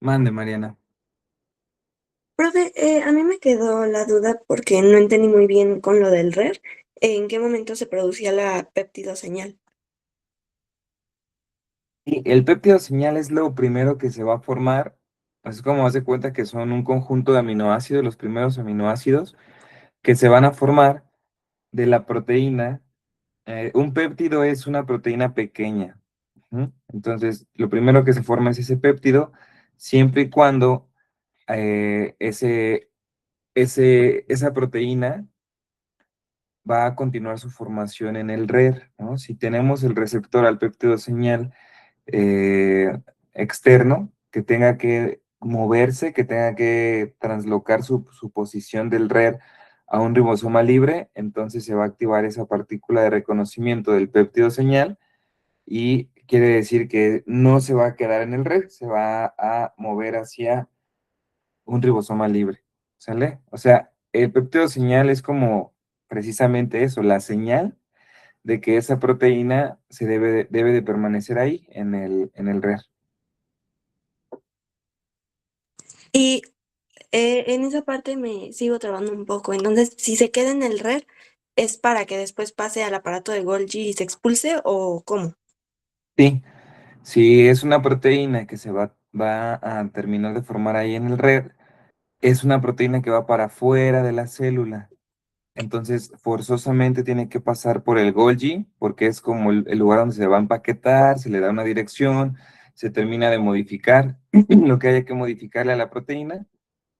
Mande, Mariana. Profe, a mí me quedó la duda porque no entendí muy bien con lo del RER, en qué momento se producía la péptido-señal. Y el péptido señal es lo primero que se va a formar, así como hace cuenta que son un conjunto de aminoácidos, los primeros aminoácidos que se van a formar de la proteína. Un péptido es una proteína pequeña. Ujú. Entonces, lo primero que se forma es ese péptido, siempre y cuando esa proteína va a continuar su formación en el RER, ¿no? Si tenemos el receptor al péptido señal externo que tenga que moverse, que tenga que translocar su posición del RER a un ribosoma libre, entonces se va a activar esa partícula de reconocimiento del péptido señal y quiere decir que no se va a quedar en el RER, se va a mover hacia un ribosoma libre, ¿sale? O sea, el péptido señal es como precisamente eso, la señal de que esa proteína debe de permanecer ahí en el RER. Y en esa parte me sigo trabando un poco. Entonces, si se queda en el RER, ¿es para que después pase al aparato de Golgi y se expulse o cómo? Sí, si es una proteína que va a terminar de formar ahí en el RER, es una proteína que va para afuera de la célula. Entonces, forzosamente tiene que pasar por el Golgi, porque es como el lugar donde se va a empaquetar, se le da una dirección, se termina de modificar lo que haya que modificarle a la proteína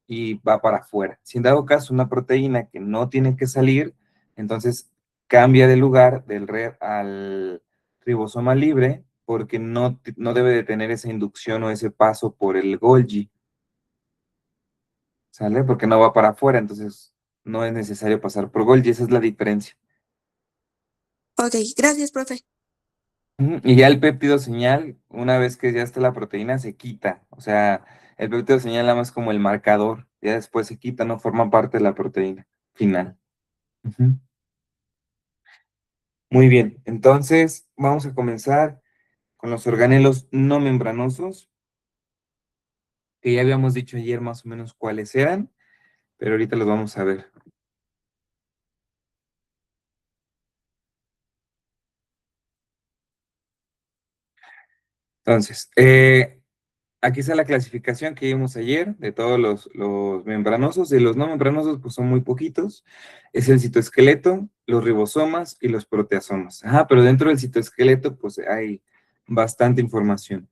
y va para afuera. Si en dado caso una proteína que no tiene que salir, entonces cambia de lugar del RER al ribosoma libre porque no debe de tener esa inducción o ese paso por el Golgi, ¿sale? Porque no va para afuera, entonces no es necesario pasar por Golgi, esa es la diferencia. Ok, gracias, profe. Ujú. Y ya el péptido señal, una vez que ya está la proteína, se quita. O sea, el péptido señal nada más como el marcador, ya después se quita, no forma parte de la proteína final. Ujú. Muy bien, entonces vamos a comenzar con los organelos no membranosos, que ya habíamos dicho ayer más o menos cuáles eran, pero ahorita los vamos a ver. Entonces, aquí está la clasificación que vimos ayer de todos los membranosos. De los no membranosos, pues son muy poquitos. Es el citoesqueleto, los ribosomas y los proteasomas. Ajá, pero dentro del citoesqueleto, pues hay bastante información.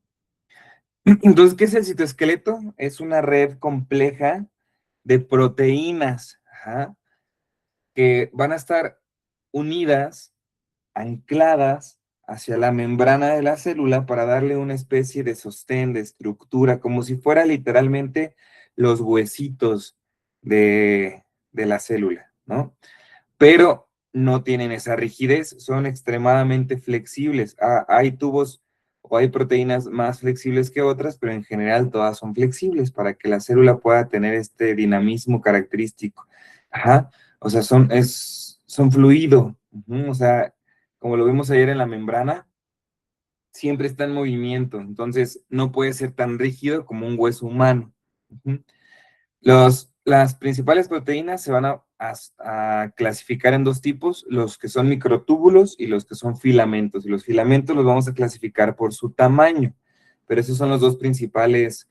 Entonces, ¿qué es el citoesqueleto? Es una red compleja de proteínas, ajá, que van a estar unidas, ancladas hacia la membrana de la célula para darle una especie de sostén, de estructura, como si fuera literalmente los huesitos de la célula, ¿no? Pero no tienen esa rigidez, son extremadamente flexibles. Hay tubos o hay proteínas más flexibles que otras, pero en general todas son flexibles para que la célula pueda tener este dinamismo característico. Ajá. O sea, son fluido. Ujú. O sea, como lo vimos ayer en la membrana, siempre está en movimiento, entonces no puede ser tan rígido como un hueso humano. Ujú. Las principales proteínas se van a clasificar en dos tipos, los que son microtúbulos y los que son filamentos. Y los filamentos los vamos a clasificar por su tamaño, pero esos son las dos principales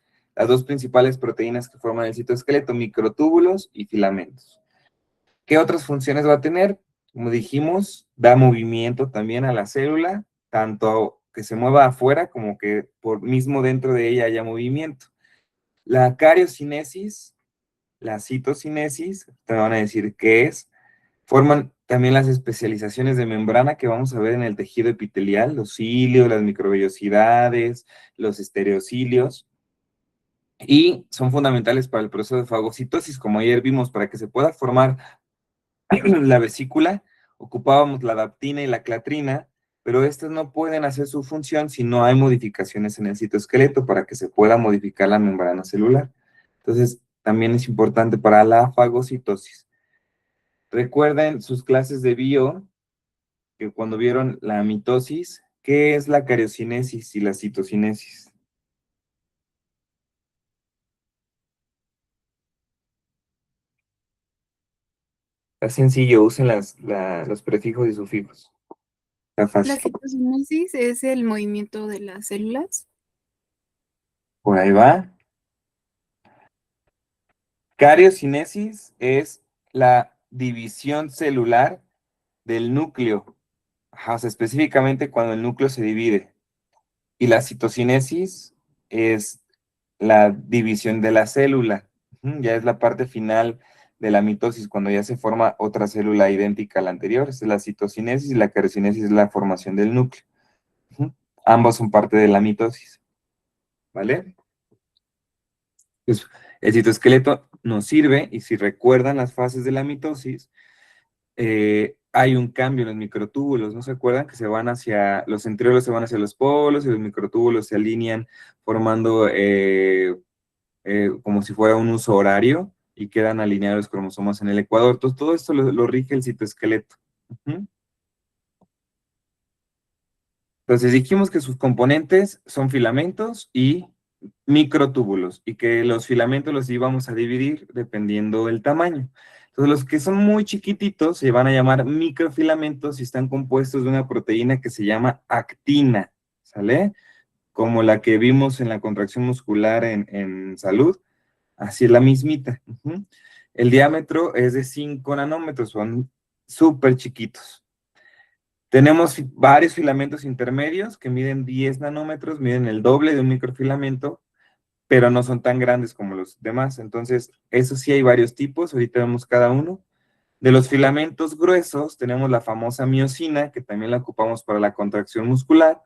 proteínas que forman el citoesqueleto, microtúbulos y filamentos. ¿Qué otras funciones va a tener? Como dijimos, da movimiento también a la célula, tanto que se mueva afuera como que por mismo dentro de ella haya movimiento. La cariocinesis, la citocinesis, te van a decir qué es. Forman también las especializaciones de membrana que vamos a ver en el tejido epitelial, los cilios, las microvellosidades, los estereocilios, y son fundamentales para el proceso de fagocitosis, como ayer vimos, para que se pueda formar la vesícula, ocupábamos la daptina y la clatrina, pero estas no pueden hacer su función si no hay modificaciones en el citoesqueleto para que se pueda modificar la membrana celular. Entonces, también es importante para la fagocitosis. Recuerden sus clases de bio, que cuando vieron la mitosis, ¿qué es la cariocinesis y la citocinesis? Está sencillo, usen los prefijos y sufijos. Está La fácil. citocinesis es el movimiento de las células. Por ahí va. Cariocinesis es la división celular del núcleo. Ajá, o sea, específicamente cuando el núcleo se divide. Y la citocinesis es la división de la célula. Ya es la parte final de la mitosis, cuando ya se forma otra célula idéntica a la anterior. Esta es la citocinesis y la cariocinesis es la formación del núcleo. Ujú. Ambos son parte de la mitosis. ¿Vale? Pues, el citoesqueleto nos sirve, y si recuerdan las fases de la mitosis, hay un cambio en los microtúbulos, ¿no se acuerdan? Que se van hacia, los centriolos se van hacia los polos y los microtúbulos se alinean formando como si fuera un uso horario y quedan alineados los cromosomas en el ecuador. Entonces, todo esto lo rige el citoesqueleto. Ujú. Entonces, dijimos que sus componentes son filamentos y microtúbulos, y que los filamentos los íbamos a dividir dependiendo del tamaño. Entonces, los que son muy chiquititos se van a llamar microfilamentos y están compuestos de una proteína que se llama actina, ¿sale? Como la que vimos en la contracción muscular en salud, así es la mismita. Ujú. El diámetro es de 5 nanómetros, son súper chiquitos. Tenemos varios filamentos intermedios que miden 10 nanómetros, miden el doble de un microfilamento, pero no son tan grandes como los demás. Entonces, eso sí hay varios tipos, ahorita vemos cada uno. De los filamentos gruesos tenemos la famosa miosina, que también la ocupamos para la contracción muscular,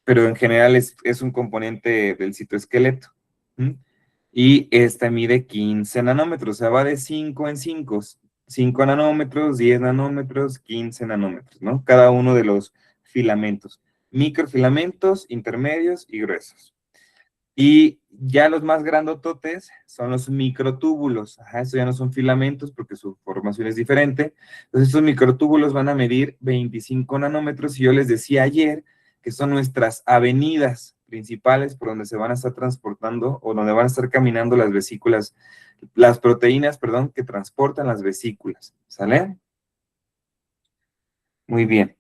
pero en general es un componente del citoesqueleto. ¿Mm? Y esta mide 15 nanómetros, o sea, va de 5 en 5, 5 nanómetros, 10 nanómetros, 15 nanómetros, ¿no? Cada uno de los filamentos, microfilamentos, intermedios y gruesos. Y ya los más grandototes son los microtúbulos. Ajá, estos ya no son filamentos porque su formación es diferente. Entonces, estos microtúbulos van a medir 25 nanómetros y yo les decía ayer que son nuestras avenidas principales por donde se van a estar transportando o donde van a estar caminando las vesículas, las proteínas, perdón, que transportan las vesículas. ¿Sale? Muy bien.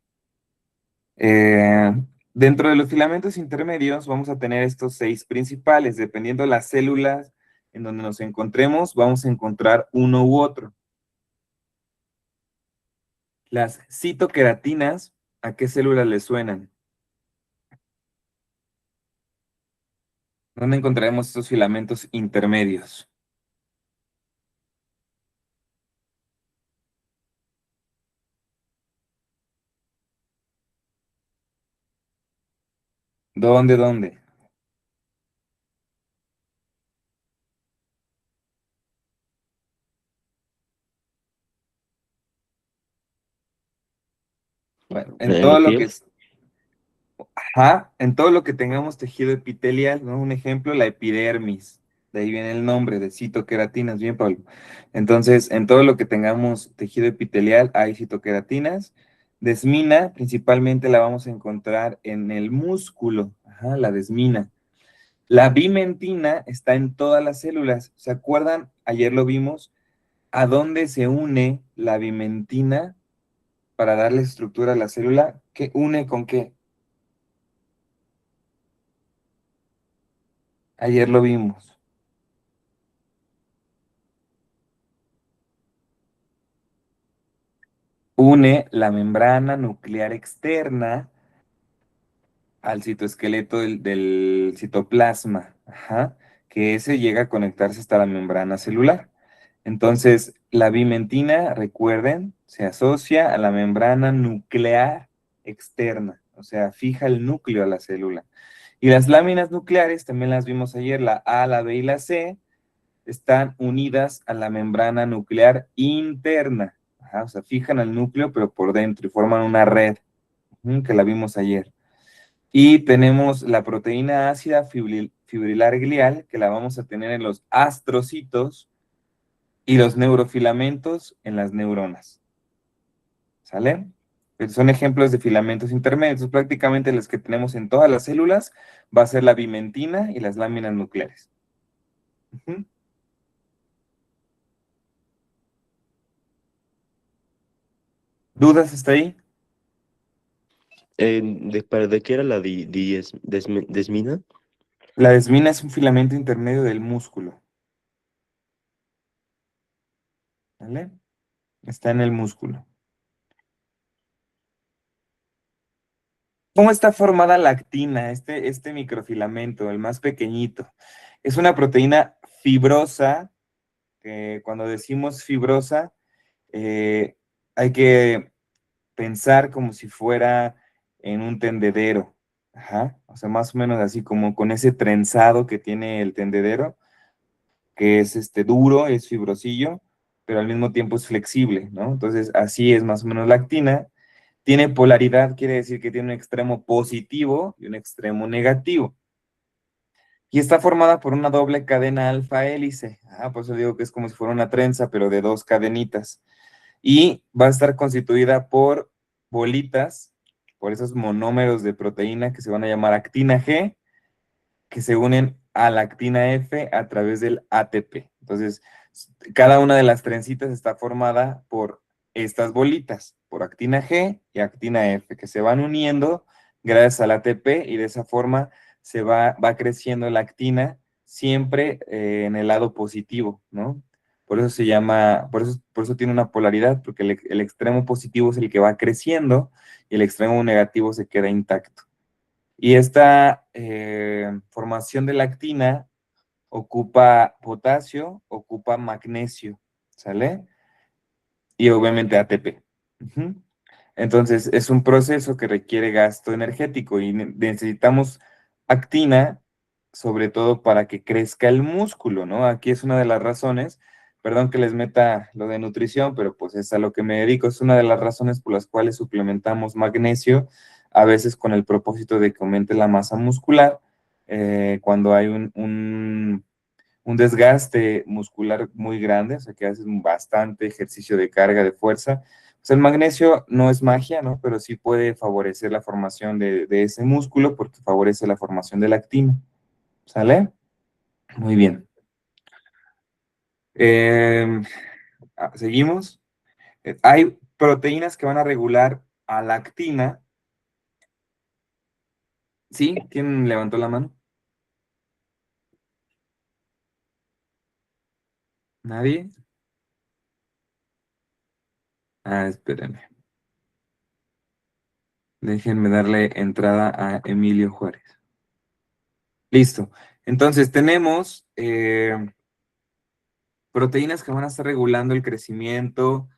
Eh, Dentro de los filamentos intermedios vamos a tener estos 6 principales. Dependiendo de las células en donde nos encontremos, vamos a encontrar uno u otro. Las citoqueratinas, ¿a qué células le suenan? ¿Dónde encontraremos estos filamentos intermedios? ¿Dónde? Bueno, en En la todo lo que piel. es, ajá, en todo lo que tengamos tejido epitelial, ¿no? Un ejemplo, la epidermis. De ahí viene el nombre de citoqueratinas, bien, Pablo. Entonces, en todo lo que tengamos tejido epitelial hay citoqueratinas. Desmina, principalmente la vamos a encontrar en el músculo, ajá, la desmina. La bimentina está en todas las células. ¿Se acuerdan? Ayer lo vimos. ¿A dónde se une la bimentina para darle estructura a la célula? ¿Qué une con qué? Ayer lo vimos. Une la membrana nuclear externa al citoesqueleto del citoplasma, ajá, que ese llega a conectarse hasta la membrana celular. Entonces, la bimentina, recuerden, se asocia a la membrana nuclear externa, o sea, fija el núcleo a la célula. Y las láminas nucleares, también las vimos ayer, la A, la B y la C, están unidas a la membrana nuclear interna. Ajá, o sea, fijan al núcleo, pero por dentro y forman una red, que la vimos ayer. Y tenemos la proteína ácida fibrilar glial, que la vamos a tener en los astrocitos, y los neurofilamentos en las neuronas. ¿Sale? Son ejemplos de filamentos intermedios. Prácticamente los que tenemos en todas las células va a ser la bimentina y las láminas nucleares. Ujú. ¿Dudas hasta ahí? ¿De qué era la desmina? La desmina es un filamento intermedio del músculo, ¿vale? Está en el músculo. ¿Cómo está formada la actina, este microfilamento, el más pequeñito? Es una proteína fibrosa, que cuando decimos fibrosa, eh, hay que pensar como si fuera en un tendedero. Ajá. O sea, más o menos así como con ese trenzado que tiene el tendedero, que es duro, es fibrosillo, pero al mismo tiempo es flexible, ¿no? Entonces, así es más o menos la actina. Tiene polaridad, quiere decir que tiene un extremo positivo y un extremo negativo. Y está formada por una doble cadena alfa hélice. Por eso digo que es como si fuera una trenza, pero de dos cadenitas. Y va a estar constituida por bolitas, por esos monómeros de proteína que se van a llamar actina G, que se unen a la actina F a través del ATP. Entonces, cada una de las trencitas está formada por estas bolitas, por actina G y actina F, que se van uniendo gracias al ATP y de esa forma va creciendo la actina siempre en el lado positivo, ¿no? Por eso se llama, por eso tiene una polaridad, porque el extremo positivo es el que va creciendo y el extremo negativo se queda intacto. Y esta formación de la actina ocupa potasio, ocupa magnesio, ¿sale? Y obviamente ATP. Ujú. Entonces, es un proceso que requiere gasto energético y necesitamos actina, sobre todo para que crezca el músculo, ¿no? Aquí es una de las razones, perdón que les meta lo de nutrición, pero pues es a lo que me dedico, es una de las razones por las cuales suplementamos magnesio, a veces con el propósito de que aumente la masa muscular, cuando hay un desgaste muscular muy grande, o sea, que haces bastante ejercicio de carga, de fuerza. O sea, el magnesio no es magia, ¿no? Pero sí puede favorecer la formación de ese músculo porque favorece la formación de la actina. ¿Sale? Muy bien. Eh, Seguimos. Hay proteínas que van a regular a la actina. ¿Sí? ¿Quién levantó la mano? ¿Nadie? Espérenme. Déjenme darle entrada a Emilio Juárez. Listo. Entonces tenemos proteínas que van a estar regulando el crecimiento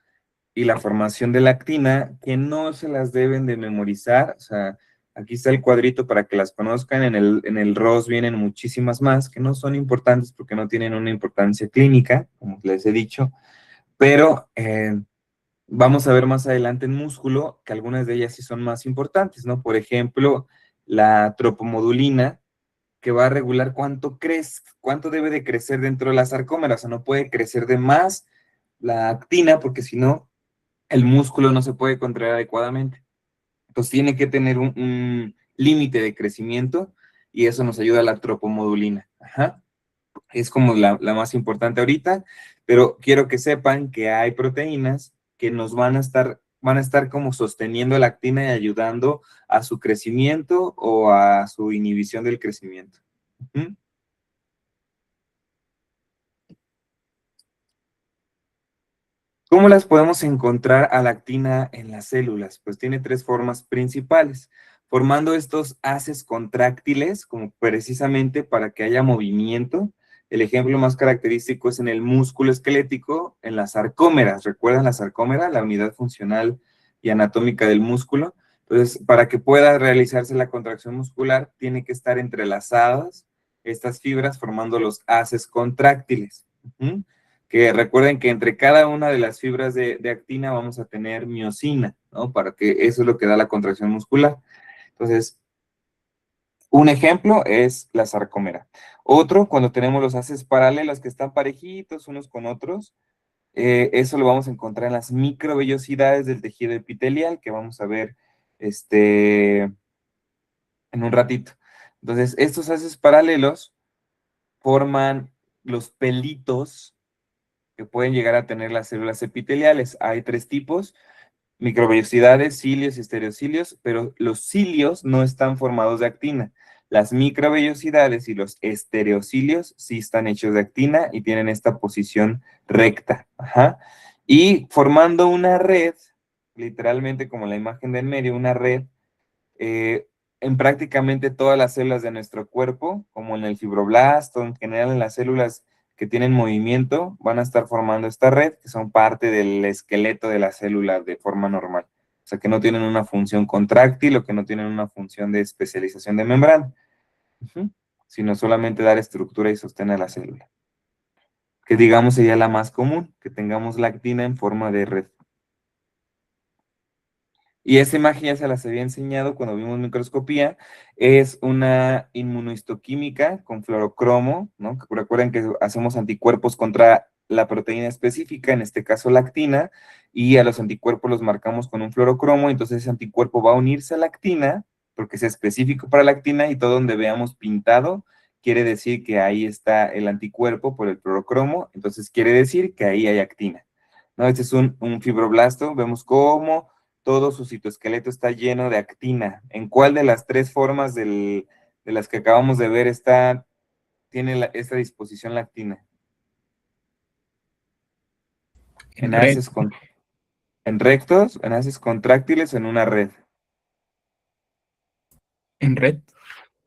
y la formación de la actina, que no se las deben de memorizar. O sea, aquí está el cuadrito para que las conozcan. En el ROS vienen muchísimas más que no son importantes porque no tienen una importancia clínica, como les he dicho, pero vamos a ver más adelante en músculo que algunas de ellas sí son más importantes, ¿no? Por ejemplo, la tropomodulina, que va a regular cuánto debe de crecer dentro de la sarcómera. O sea, no puede crecer de más la actina porque si no, el músculo no se puede contraer adecuadamente. Entonces tiene que tener un límite de crecimiento y eso nos ayuda a la tropomodulina. Ajá. Es como la más importante ahorita, pero quiero que sepan que hay proteínas que nos van a estar como sosteniendo la actina y ayudando a su crecimiento o a su inhibición del crecimiento. Ujú. ¿Cómo las podemos encontrar a la actina en las células? Pues tiene tres formas principales, formando estos haces contráctiles, como precisamente para que haya movimiento. El ejemplo más característico es en el músculo esquelético, en las sarcómeras. ¿Recuerdan la sarcómera, la unidad funcional y anatómica del músculo? Entonces, para que pueda realizarse la contracción muscular, tiene que estar entrelazadas estas fibras formando los haces contráctiles. Ujú. Que recuerden que entre cada una de las fibras de actina vamos a tener miosina, ¿no? Para que eso es lo que da la contracción muscular. Entonces, un ejemplo es la sarcómera. Otro, cuando tenemos los haces paralelos que están parejitos unos con otros, eso lo vamos a encontrar en las microvellosidades del tejido epitelial, que vamos a ver en un ratito. Entonces, estos haces paralelos forman los pelitos que pueden llegar a tener las células epiteliales. Hay tres tipos. Microvellosidades, cilios y estereocilios, pero los cilios no están formados de actina. Las microvellosidades y los estereocilios sí están hechos de actina y tienen esta posición recta. Ajá. Y formando una red, literalmente como la imagen del medio, una red, eh, en prácticamente todas las células de nuestro cuerpo, como en el fibroblasto, en general en las células que tienen movimiento, van a estar formando esta red, que son parte del esqueleto de la célula de forma normal. O sea, que no tienen una función contráctil o que no tienen una función de especialización de membrana, sino solamente dar estructura y sostén a la célula. Que digamos sería la más común, que tengamos la actina en forma de red. Y esa imagen ya se las había enseñado cuando vimos microscopía. Es una inmunohistoquímica con fluorocromo, ¿no? Recuerden que hacemos anticuerpos contra la proteína específica, en este caso la actina, y a los anticuerpos los marcamos con un fluorocromo, entonces ese anticuerpo va a unirse a la actina, porque es específico para la actina, y todo donde veamos pintado, quiere decir que ahí está el anticuerpo por el fluorocromo, entonces quiere decir que ahí hay actina, ¿no? Este es un fibroblasto, vemos cómo todo su citoesqueleto está lleno de actina. ¿En cuál de las tres formas de las que acabamos de ver tiene esta disposición la actina? En red, En rectos, en haces contráctiles o en una red. en red.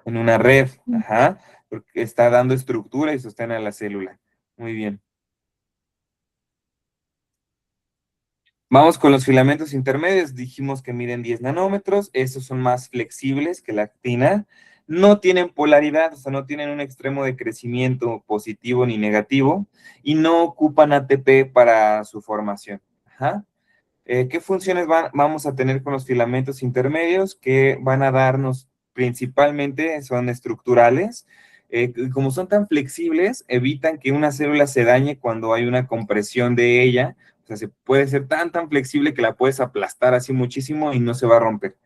En una red, ajá, porque está dando estructura y sostén a la célula. Muy bien. Vamos con los filamentos intermedios. Dijimos que miden 10 nanómetros. Estos son más flexibles que la actina. No tienen polaridad, o sea, no tienen un extremo de crecimiento positivo ni negativo y no ocupan ATP para su formación. Ajá. ¿Qué funciones vamos a tener con los filamentos intermedios? Que van a darnos principalmente, son estructurales. Como son tan flexibles, evitan que una célula se dañe cuando hay una compresión de ella. O sea, se puede ser tan flexible que la puedes aplastar así muchísimo y no se va a romper.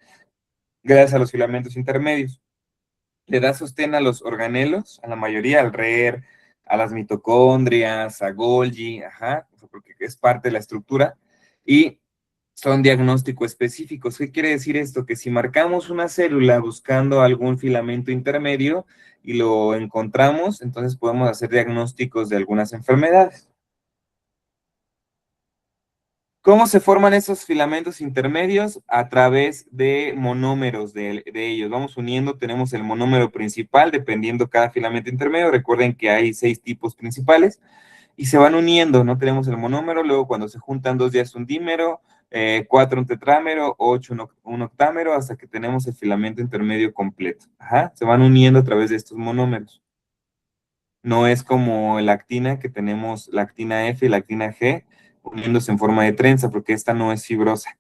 Gracias a los filamentos intermedios. Le da sostén a los organelos, a la mayoría, al RER, a las mitocondrias, a Golgi, ajá, porque es parte de la estructura. Y son diagnóstico específicos. ¿Qué quiere decir esto? Que si marcamos una célula buscando algún filamento intermedio y lo encontramos, entonces podemos hacer diagnósticos de algunas enfermedades. ¿Cómo se forman esos filamentos intermedios? A través de monómeros de ellos. Vamos uniendo, tenemos el monómero principal, dependiendo cada filamento intermedio. Recuerden que hay 6 tipos principales y se van uniendo, ¿no? Tenemos el monómero, luego cuando se juntan 2 ya es un dímero, 4 un tetrámero, 8 un octámero, hasta que tenemos el filamento intermedio completo. Ajá, se van uniendo a través de estos monómeros. No es como la actina, que tenemos la actina F y la actina G uniéndose en forma de trenza, porque esta no es fibrosa.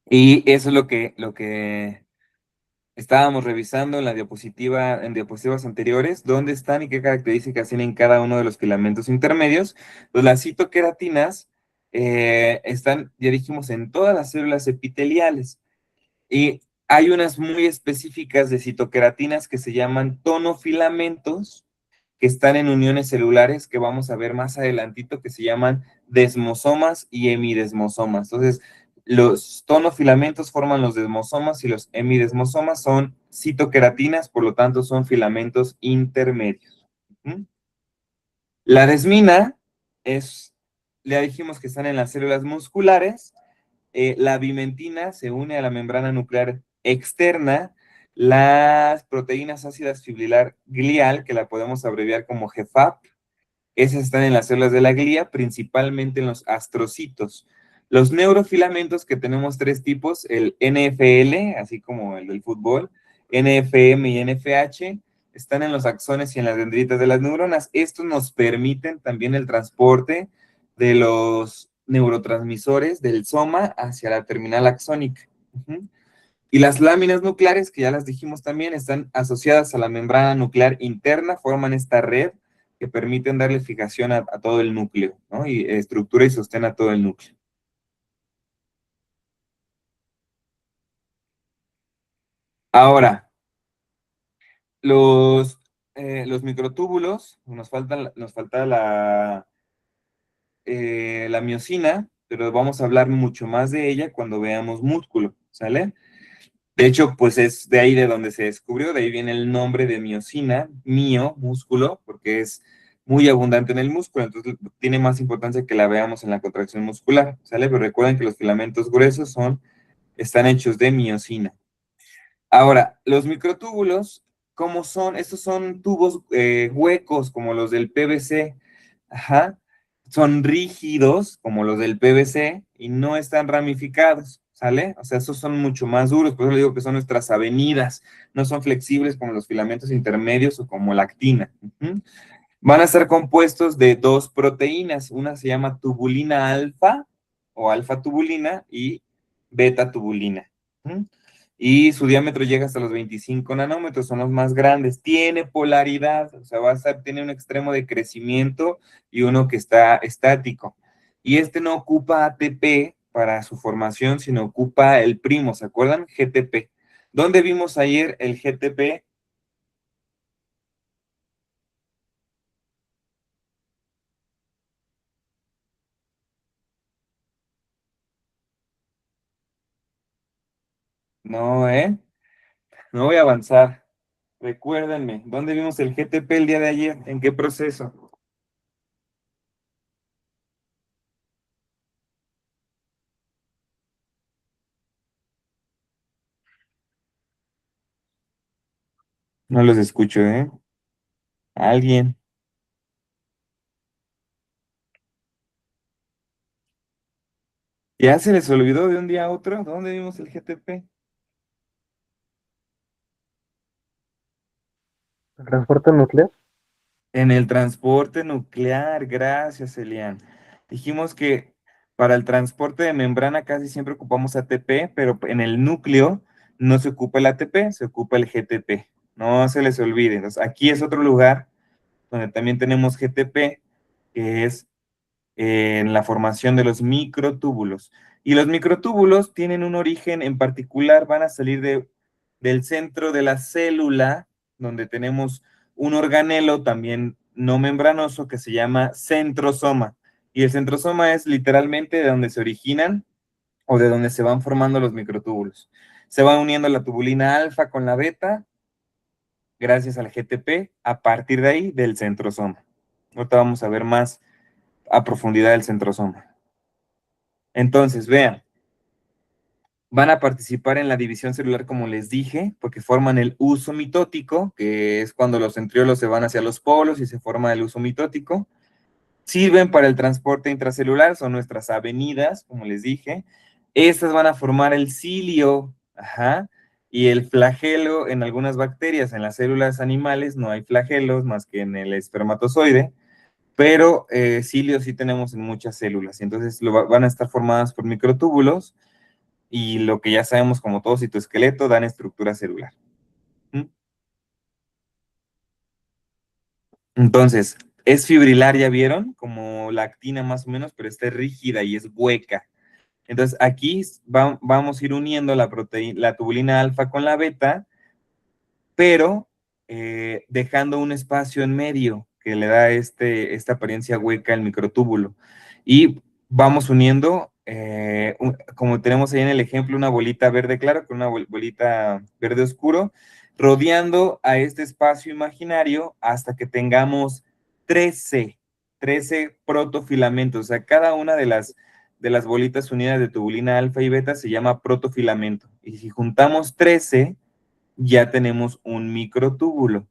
Y eso es lo que estábamos revisando en la diapositiva, en diapositivas anteriores, dónde están y qué características tienen cada uno de los filamentos intermedios. Pues las citoqueratinas están, ya dijimos, en todas las células epiteliales. Y hay unas muy específicas de citoqueratinas que se llaman tonofilamentos, que están en uniones celulares que vamos a ver más adelantito, que se llaman desmosomas y hemidesmosomas. Entonces, los tonofilamentos forman los desmosomas y los hemidesmosomas son citoqueratinas, por lo tanto son filamentos intermedios. ¿Mm? La desmina ya dijimos que están en las células musculares. La bimentina se une a la membrana nuclear externa. Las proteínas ácidas fibrilar glial, que la podemos abreviar como GFAP, esas están en las células de la glía, principalmente en los astrocitos. Los neurofilamentos, que tenemos 3 tipos, el NFL, así como el del fútbol, NFM y NFH, están en los axones y en las dendritas de las neuronas. Estos nos permiten también el transporte de los neurotransmisores del soma hacia la terminal axónica. Y las láminas nucleares, que ya las dijimos también, están asociadas a la membrana nuclear interna, forman esta red que permiten darle fijación a todo el núcleo, ¿no? Y estructura y sostén a todo el núcleo. Ahora, los los microtúbulos, nos falta la miosina, pero vamos a hablar mucho más de ella cuando veamos músculo, ¿sale? De hecho, pues es de ahí de donde se descubrió, de ahí viene el nombre de miosina, mio, músculo, porque es muy abundante en el músculo, entonces tiene más importancia que la veamos en la contracción muscular, ¿sale? Pero recuerden que los filamentos gruesos están hechos de miosina. Ahora, los microtúbulos, ¿cómo son? Estos son tubos huecos, como los del PVC. Ajá. Son rígidos, como los del PVC, y no están ramificados, ¿sale? O sea, esos son mucho más duros, por eso le digo que son nuestras avenidas. No son flexibles como los filamentos intermedios o como la actina. Ujú. Van a estar compuestos de dos proteínas. Una se llama tubulina alfa o alfa tubulina y beta tubulina. ¿Mm? Y su diámetro llega hasta los 25 nanómetros, son los más grandes. Tiene polaridad, o sea, tiene un extremo de crecimiento y uno que está estático. Y este no ocupa ATP para su formación, sino ocupa el primo, ¿se acuerdan? GTP. ¿Dónde vimos ayer el GTP? No, ¿eh? No voy a avanzar. Recuérdenme, ¿dónde vimos el GTP el día de ayer? ¿En qué proceso? No los escucho, ¿eh? ¿Alguien? ¿Ya se les olvidó de un día a otro? ¿Dónde vimos el GTP? ¿El transporte nuclear? En el transporte nuclear, gracias, Elian. Dijimos que para el transporte de membrana casi siempre ocupamos ATP, pero en el núcleo no se ocupa el ATP, se ocupa el GTP. No se les olvide. Entonces, aquí es otro lugar donde también tenemos GTP, que es en la formación de los microtúbulos. Y los microtúbulos tienen un origen en particular, van a salir del centro de la célula, donde tenemos un organelo también no membranoso que se llama centrosoma. Y el centrosoma es literalmente de donde se originan o de donde se van formando los microtúbulos. Se va uniendo la tubulina alfa con la beta, gracias al GTP, a partir de ahí del centrosoma. Ahorita vamos a ver más a profundidad del centrosoma. Entonces, vean, van a participar en la división celular, como les dije, porque forman el uso mitótico, que es cuando los centriolos se van hacia los polos y se forma el uso mitótico. Sirven para el transporte intracelular, son nuestras avenidas, como les dije. Estas van a formar el cilio, ajá, y el flagelo en algunas bacterias. En las células animales no hay flagelos más que en el espermatozoide, pero cilios sí tenemos en muchas células. Y entonces van a estar formadas por microtúbulos y lo que ya sabemos como todo citoesqueleto dan estructura celular. ¿Mm? Entonces, es fibrilar, ¿ya vieron? Como la actina más o menos, pero está rígida y es hueca. Entonces, aquí vamos a ir uniendo la tubulina alfa con la beta, pero dejando un espacio en medio que le da esta apariencia hueca al microtúbulo. Y vamos uniendo, como tenemos ahí en el ejemplo, una bolita verde claro con una bolita verde oscuro, rodeando a este espacio imaginario hasta que tengamos 13 protofilamentos. O sea, cada una de las bolitas unidas de tubulina alfa y beta se llama protofilamento. Y si juntamos 13 ya tenemos un microtúbulo,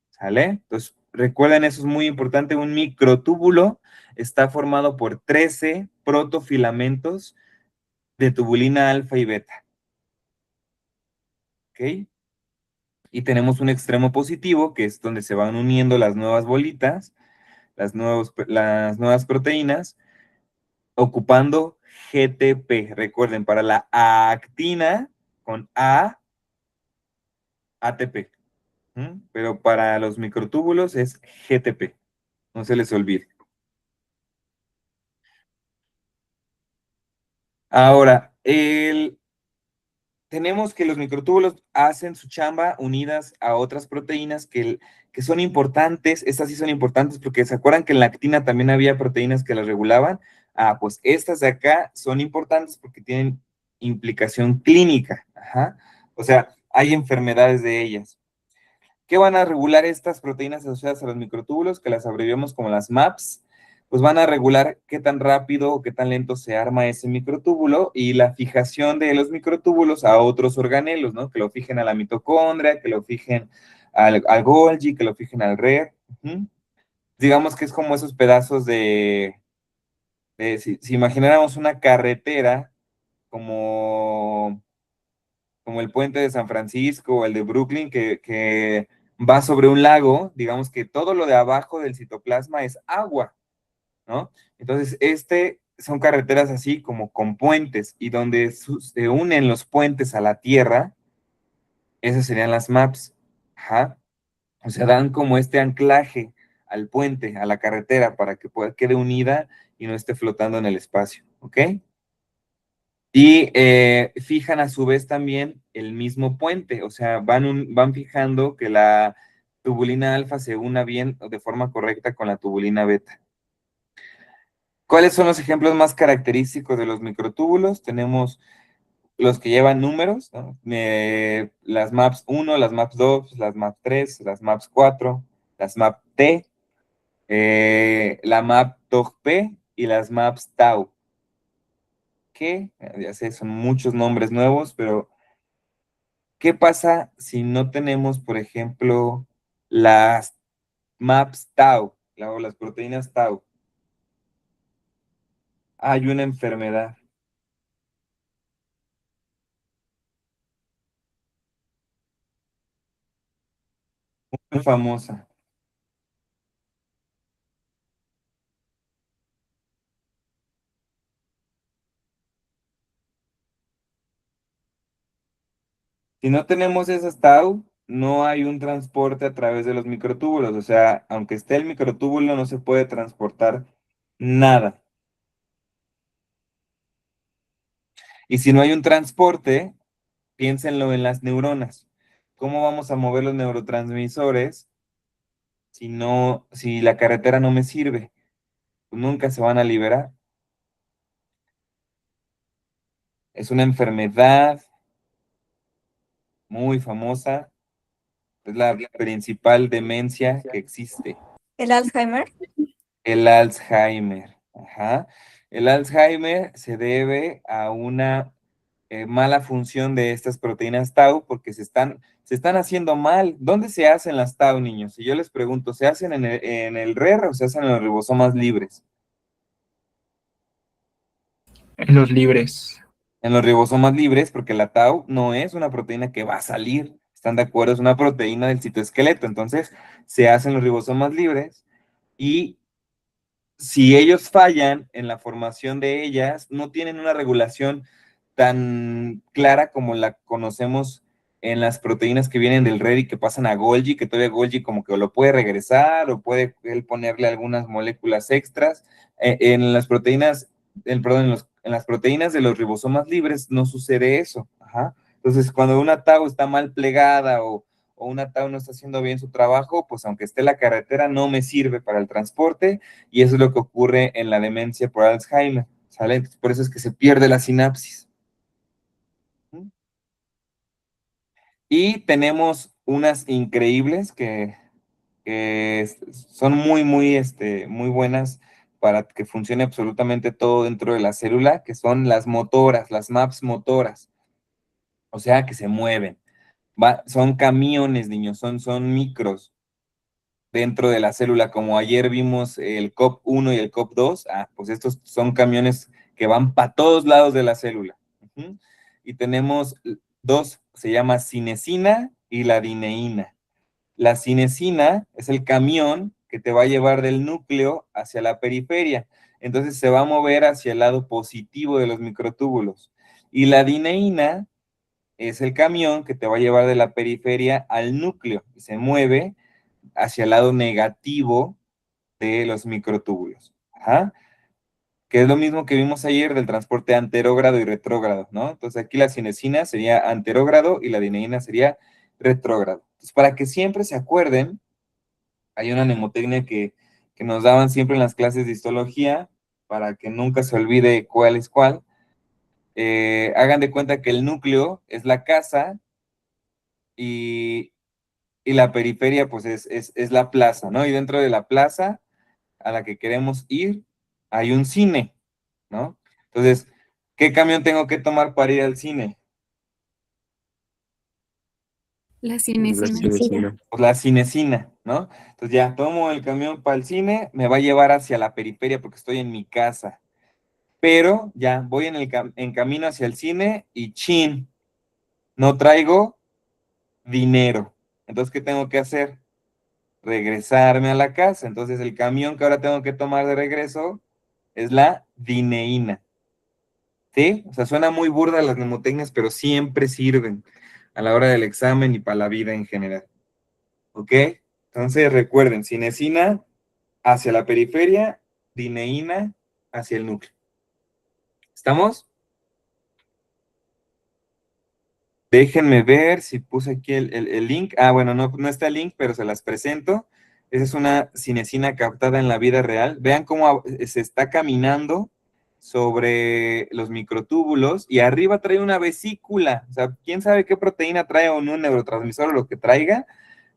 ¿sale? Entonces, recuerden, eso es muy importante, un microtúbulo está formado por 13 protofilamentos de tubulina alfa y beta, ¿ok? Y tenemos un extremo positivo, que es donde se van uniendo las nuevas bolitas, las nuevas proteínas, ocupando GTP. Recuerden, para la actina con ATP. Pero para los microtúbulos es GTP, no se les olvide. Ahora, tenemos que los microtúbulos hacen su chamba unidas a otras proteínas que son importantes. Estas sí son importantes porque se acuerdan que en la actina también había proteínas que las regulaban. Pues estas de acá son importantes porque tienen implicación clínica. Ajá. O sea, hay enfermedades de ellas. ¿Qué van a regular estas proteínas asociadas a los microtúbulos, que las abreviamos como las MAPs? Pues van a regular qué tan rápido o qué tan lento se arma ese microtúbulo y la fijación de los microtúbulos a otros organelos, ¿no? Que lo fijen a la mitocondria, que lo fijen al Golgi, que lo fijen al RER. Digamos que es como esos pedazos si imagináramos una carretera como el puente de San Francisco o el de Brooklyn, que va sobre un lago, digamos que todo lo de abajo del citoplasma es agua, ¿no? Entonces, son carreteras así como con puentes, y donde se unen los puentes a la tierra, esas serían las MAPs. Ajá. O sea, dan como este anclaje al puente, a la carretera, para que quede unida y no esté flotando en el espacio, ¿ok? Y fijan a su vez también el mismo puente, o sea, van fijando que la tubulina alfa se una bien o de forma correcta con la tubulina beta. ¿Cuáles son los ejemplos más característicos de los microtúbulos? Tenemos los que llevan números, ¿no? Las MAPS 1, las MAPS 2, las MAPS 3, las MAPS 4, las MAP T, la MAP TOG-P y las MAPS Tau. Que, ya sé, son muchos nombres nuevos, pero ¿qué pasa si no tenemos, por ejemplo, las MAPS Tau, o las proteínas Tau? Hay una enfermedad muy famosa. Si no tenemos esas Tau, no hay un transporte a través de los microtúbulos. O sea, aunque esté el microtúbulo, no se puede transportar nada. Y si no hay un transporte, piénsenlo en las neuronas. ¿Cómo vamos a mover los neurotransmisores si la carretera no me sirve? Pues nunca se van a liberar. Es una enfermedad muy famosa. Es la principal demencia que existe. ¿El Alzheimer? El Alzheimer. Ajá. El Alzheimer se debe a una mala función de estas proteínas Tau porque se están haciendo mal. ¿Dónde se hacen las Tau, niños? Si yo les pregunto, ¿se hacen en el RER o se hacen en los ribosomas libres? En los libres. En los ribosomas libres, porque la Tau no es una proteína que va a salir. ¿Están de acuerdo? Es una proteína del citoesqueleto. Entonces, se hacen los ribosomas libres y si ellos fallan en la formación de ellas, no tienen una regulación tan clara como la conocemos en las proteínas que vienen del red y que pasan a Golgi, que todavía Golgi como que lo puede regresar o puede él ponerle algunas moléculas extras. En las proteínas, en las proteínas de los ribosomas libres no sucede eso. Ajá. Entonces, cuando una Tau está mal plegada o una Tau no está haciendo bien su trabajo, pues aunque esté la carretera, no me sirve para el transporte, y eso es lo que ocurre en la demencia por Alzheimer, ¿sale? Por eso es que se pierde la sinapsis. Y tenemos unas increíbles que son muy, muy, muy buenas para que funcione absolutamente todo dentro de la célula, que son las motoras, las MAPS motoras, o sea, que se mueven. Son camiones, niños, son micros dentro de la célula, como ayer vimos el COP1 y el COP2, pues estos son camiones que van para todos lados de la célula. Y tenemos dos, se llama cinesina y la dineína. La cinesina es el camión que te va a llevar del núcleo hacia la periferia. Entonces se va a mover hacia el lado positivo de los microtúbulos. Y la dineína es el camión que te va a llevar de la periferia al núcleo y se mueve hacia el lado negativo de los microtúbulos. Ajá. que es lo mismo que vimos ayer del transporte anterógrado y retrógrado, ¿no? Entonces aquí la cinesina sería anterógrado y la dineína sería retrógrado. Entonces, para que siempre se acuerden, hay una mnemotecnia que nos daban siempre en las clases de histología, para que nunca se olvide cuál es cuál. Hagan de cuenta que el núcleo es la casa y la periferia pues es la plaza, ¿no? Y dentro de la plaza a la que queremos ir hay un cine, ¿no? Entonces, ¿qué camión tengo que tomar para ir al cine? La La cinesina. cinesina. Pues la cinesina, ¿no? Entonces ya tomo el camión para el cine, me va a llevar hacia la periferia porque estoy en mi casa. Pero ya voy en camino hacia el cine y chin, no traigo dinero. Entonces, ¿qué tengo que hacer? Regresarme a la casa. Entonces, el camión que ahora tengo que tomar de regreso es la dineína. ¿Sí? O sea, suena muy burda las mnemotecnias, pero siempre sirven a la hora del examen y para la vida en general. ¿Ok? Entonces, recuerden, cinesina hacia la periferia, dineína hacia el núcleo. ¿Estamos? Déjenme ver si puse aquí el link. Ah, bueno, no está el link, pero se las presento. Esa es una cinesina captada en la vida real. Vean cómo se está caminando sobre los microtúbulos y arriba trae una vesícula. O sea, quién sabe qué proteína trae o un neurotransmisor o lo que traiga,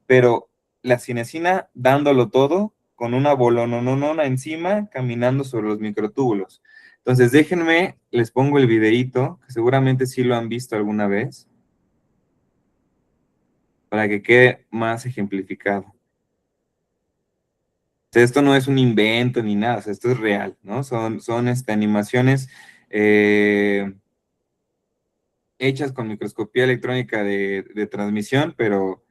pero la cinesina dándolo todo con una bolononona encima caminando sobre los microtúbulos. Entonces, déjenme, les pongo el videíto, que seguramente sí lo han visto alguna vez, para que quede más ejemplificado. O sea, esto no es un invento ni nada, o sea, esto es real, ¿no? Son animaciones hechas con microscopía electrónica de transmisión, pero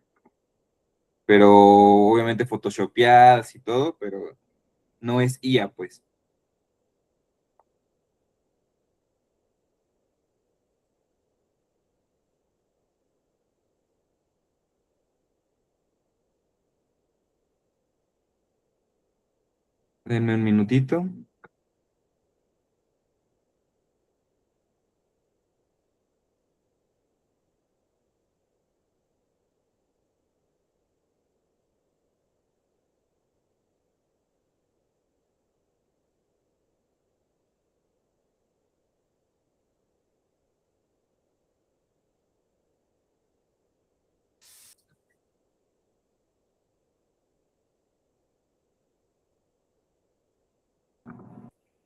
obviamente photoshopeadas y todo, pero no es IA, pues. Denme un minutito.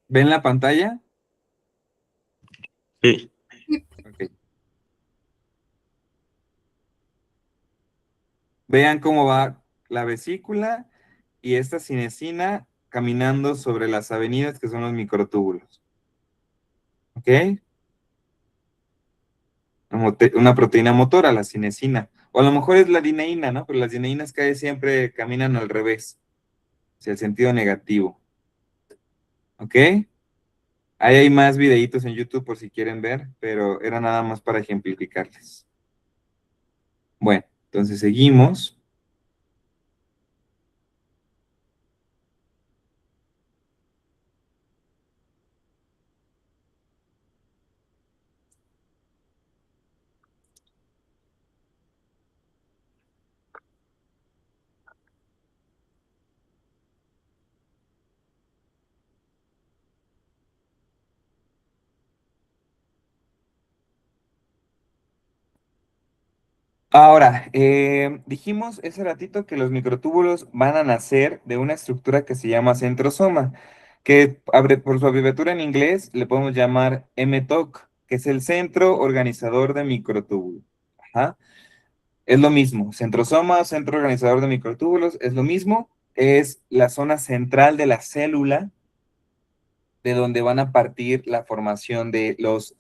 ¿Ven la pantalla? Sí. Ok. Vean cómo va la vesícula y esta cinesina caminando sobre las avenidas que son los microtúbulos. ¿Ok? Una proteína motora, la cinesina. O a lo mejor es la dineína, ¿no? Pero las dineínas casi siempre caminan al revés, hacia el sentido negativo. ¿Ok? Ahí hay más videitos en YouTube por si quieren ver, pero era nada más para ejemplificarles. Bueno, entonces seguimos. Ahora, dijimos ese ratito que los microtúbulos van a nacer de una estructura que se llama centrosoma, que por su abreviatura en inglés le podemos llamar MTOC, que es el centro organizador de microtúbulos. Ajá. Es lo mismo, centrosoma, centro organizador de microtúbulos, es lo mismo, es la zona central de la célula de donde van a partir la formación de los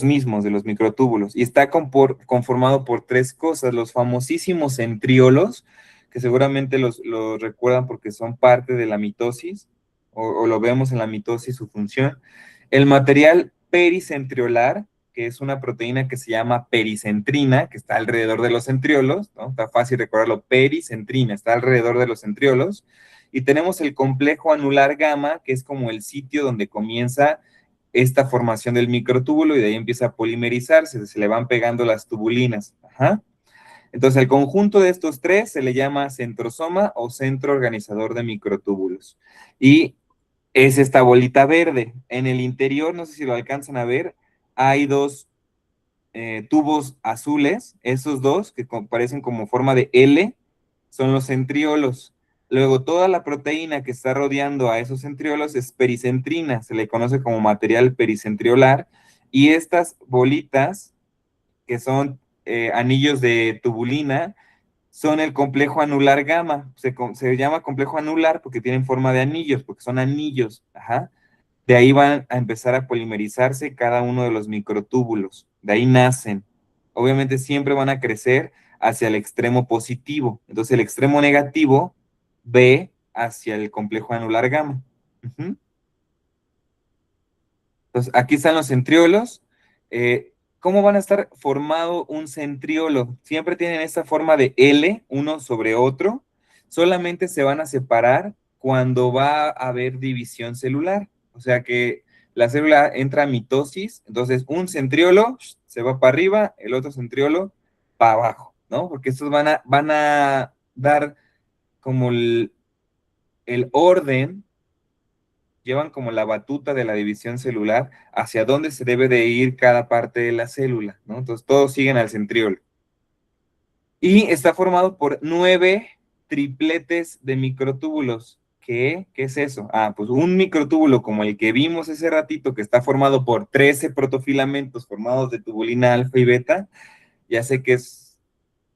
mismos, de los microtúbulos, y está conformado por tres cosas: los famosísimos centriolos, que seguramente los recuerdan porque son parte de la mitosis, o lo vemos en la mitosis su función; el material pericentriolar, que es una proteína que se llama pericentrina, que está alrededor de los centriolos, ¿no? Está fácil recordarlo, pericentrina, está alrededor de los centriolos; y tenemos el complejo anular gamma, que es como el sitio donde comienza esta formación del microtúbulo y de ahí empieza a polimerizarse, se le van pegando las tubulinas. Ajá. Entonces, el conjunto de estos tres se le llama centrosoma o centro organizador de microtúbulos. Y es esta bolita verde. En el interior, no sé si lo alcanzan a ver, hay dos tubos azules. Esos dos, que parecen como forma de L, son los centriolos. Luego, toda la proteína que está rodeando a esos centriolos es pericentrina, se le conoce como material pericentriolar. Y estas bolitas, que son anillos de tubulina, son el complejo anular gamma. Se llama complejo anular porque tienen forma de anillos, porque son anillos. Ajá. De ahí van a empezar a polimerizarse cada uno de los microtúbulos. De ahí nacen. Obviamente siempre van a crecer hacia el extremo positivo. Entonces el extremo negativo ve hacia el complejo anular gamma. Ujú. Entonces aquí están los centriolos. ¿Cómo van a estar formado un centriolo? Siempre tienen esta forma de L, uno sobre otro. Solamente se van a separar cuando va a haber división celular. O sea que la célula entra a mitosis, entonces un centriolo se va para arriba, el otro centriolo para abajo, ¿no? Porque estos van a dar como el orden, llevan como la batuta de la división celular hacia dónde se debe de ir cada parte de la célula, ¿no? Entonces todos siguen al centriolo. Y está formado por 9 tripletes de microtúbulos. ¿Qué es eso? Ah, pues un microtúbulo como el que vimos ese ratito, que está formado por 13 protofilamentos formados de tubulina alfa y beta. Ya sé que es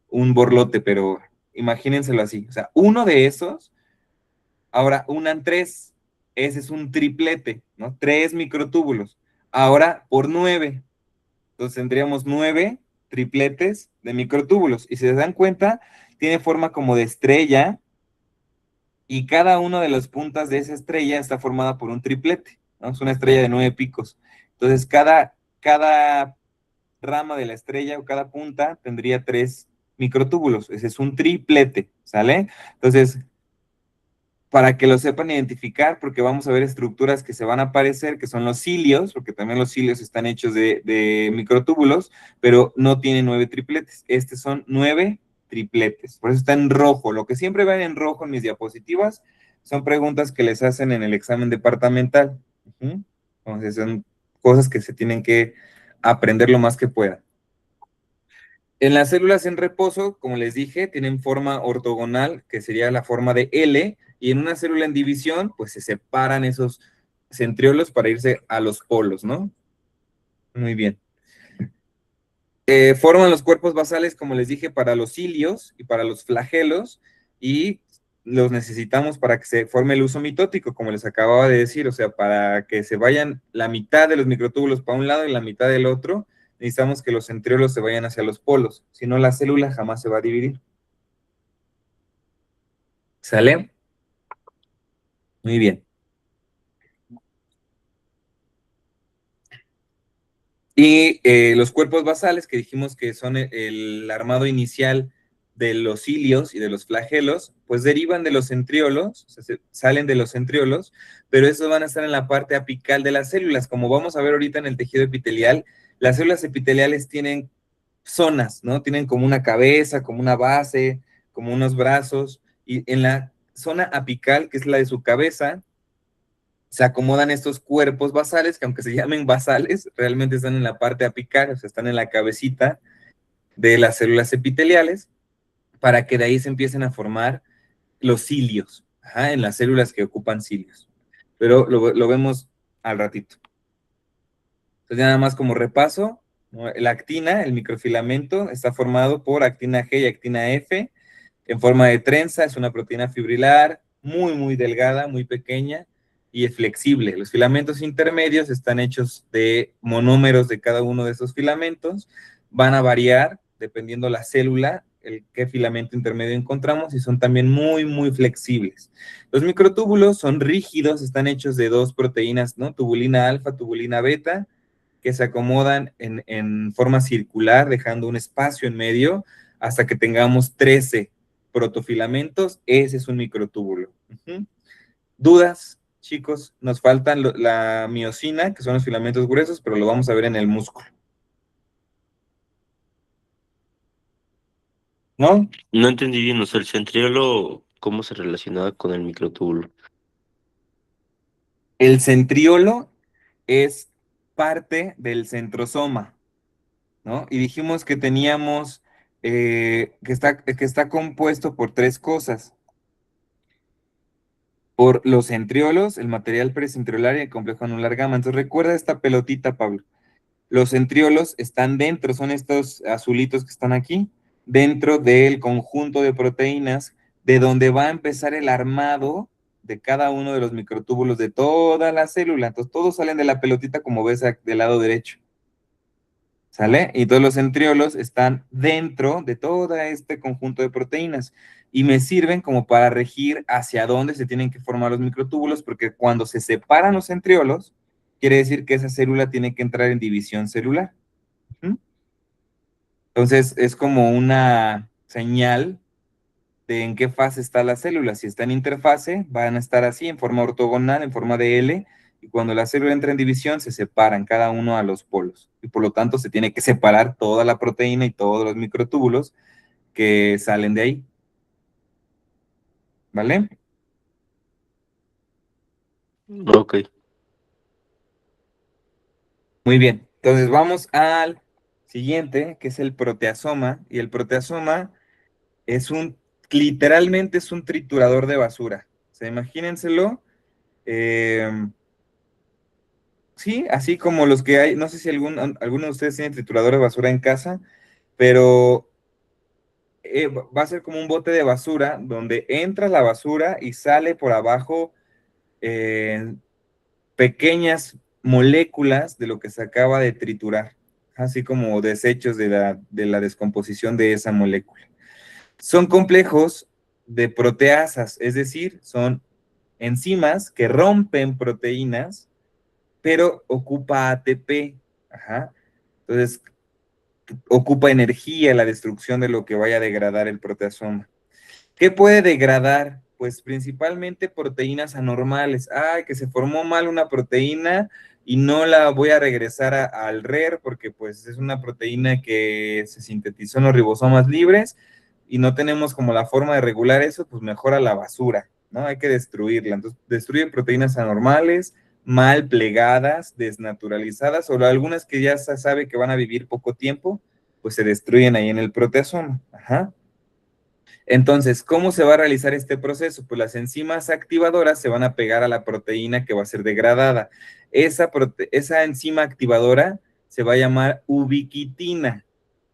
un borlote, pero imagínenselo así. O sea, uno de esos, ahora unan 3. Ese es un triplete, ¿no? 3 microtúbulos. Ahora por 9. Entonces tendríamos 9 tripletes de microtúbulos. Y si se dan cuenta, tiene forma como de estrella y cada una de las puntas de esa estrella está formada por un triplete, ¿no? Es una estrella de 9 picos. Entonces cada rama de la estrella o cada punta tendría 3 microtúbulos. Ese es un triplete, ¿sale? Entonces, para que lo sepan identificar, porque vamos a ver estructuras que se van a aparecer, que son los cilios, porque también los cilios están hechos de microtúbulos, pero no tienen 9 tripletes. Estos son 9 tripletes, por eso está en rojo. Lo que siempre ven en rojo en mis diapositivas son preguntas que les hacen en el examen departamental. Entonces son cosas que se tienen que aprender lo más que puedan. En las células en reposo, como les dije, tienen forma ortogonal, que sería la forma de L, y en una célula en división, pues se separan esos centriolos para irse a los polos, ¿no? Muy bien. Forman los cuerpos basales, como les dije, para los cilios y para los flagelos, y los necesitamos para que se forme el uso mitótico, como les acababa de decir, o sea, para que se vayan la mitad de los microtúbulos para un lado y la mitad del otro, necesitamos que los centriolos se vayan hacia los polos, si no la célula jamás se va a dividir. ¿Sale? Muy bien. Y los cuerpos basales, que dijimos que son el armado inicial de los cilios y de los flagelos, pues derivan de los centriolos, o sea, salen de los centriolos, pero esos van a estar en la parte apical de las células. Como vamos a ver ahorita en el tejido epitelial, las células epiteliales tienen zonas, ¿no? Tienen como una cabeza, como una base, como unos brazos, y en la zona apical, que es la de su cabeza, se acomodan estos cuerpos basales, que aunque se llamen basales, realmente están en la parte apical, o sea, están en la cabecita de las células epiteliales, para que de ahí se empiecen a formar los cilios, en las células que ocupan cilios. Pero lo vemos al ratito. Entonces, nada más como repaso, ¿no? La actina, el microfilamento, está formado por actina G y actina F, en forma de trenza, es una proteína fibrilar, muy, muy delgada, muy pequeña, y es flexible. Los filamentos intermedios están hechos de monómeros de cada uno de esos filamentos, van a variar dependiendo la célula, qué filamento intermedio encontramos, y son también muy, muy flexibles. Los microtúbulos son rígidos, están hechos de 2 proteínas, ¿no? Tubulina alfa, tubulina beta, que se acomodan en forma circular, dejando un espacio en medio, hasta que tengamos 13 protofilamentos, ese es un microtúbulo. ¿Dudas, chicos? Nos faltan la miosina, que son los filamentos gruesos, pero lo vamos a ver en el músculo. ¿No? No entendí bien, o sea, el centriolo, ¿cómo se relacionaba con el microtúbulo? El centriolo es parte del centrosoma, ¿no? Y dijimos que teníamos, que está compuesto por tres cosas. Por los centriolos, el material precentriolar y el complejo anular gamma. Entonces recuerda esta pelotita, Pablo. Los centriolos están dentro, son estos azulitos que están aquí, dentro del conjunto de proteínas, de donde va a empezar el armado de cada uno de los microtúbulos de toda la célula. Entonces todos salen de la pelotita como ves del lado derecho. ¿Sale? Y todos los centriolos están dentro de todo este conjunto de proteínas y me sirven como para regir hacia dónde se tienen que formar los microtúbulos, porque cuando se separan los centriolos, quiere decir que esa célula tiene que entrar en división celular. Entonces, es como una señal de en qué fase está la célula. Si está en interfase, van a estar así, en forma ortogonal, en forma de L, y cuando la célula entra en división, se separan cada uno a los polos. Y por lo tanto, se tiene que separar toda la proteína y todos los microtúbulos que salen de ahí. ¿Vale? Ok. Muy bien. Entonces, vamos al siguiente, que es el proteasoma. Y el proteasoma es literalmente es un triturador de basura. O sea, imagínenselo. Sí, así como los que hay, no sé si alguno de ustedes tiene triturador de basura en casa, pero va a ser como un bote de basura donde entra la basura y sale por abajo pequeñas moléculas de lo que se acaba de triturar, así como desechos de la descomposición de esa molécula. Son complejos de proteasas, es decir, son enzimas que rompen proteínas pero ocupa ATP. Ajá. Entonces, ocupa energía la destrucción de lo que vaya a degradar el proteasoma. ¿Qué puede degradar? Pues principalmente proteínas anormales. Ah, que se formó mal una proteína y no la voy a regresar al RER porque pues es una proteína que se sintetizó en los ribosomas libres y no tenemos como la forma de regular eso, pues mejor a la basura, ¿no? Hay que destruirla. Entonces, destruye proteínas anormales, mal plegadas, desnaturalizadas, o algunas que ya se sabe que van a vivir poco tiempo, pues se destruyen ahí en el proteasoma. Ajá. Entonces, ¿cómo se va a realizar este proceso? Pues las enzimas activadoras se van a pegar a la proteína que va a ser degradada. Esa enzima activadora se va a llamar ubiquitina.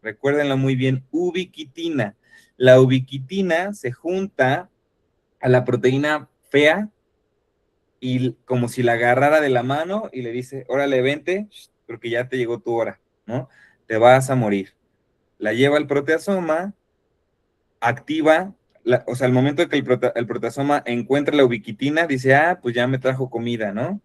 Recuérdenlo muy bien, ubiquitina. La ubiquitina se junta a la proteína fea y como si la agarrara de la mano y le dice, órale, vente, porque ya te llegó tu hora, ¿no? Te vas a morir. La lleva al proteasoma, activa, o sea, al momento de que el proteasoma encuentra la ubiquitina, dice, ah, pues ya me trajo comida, ¿no?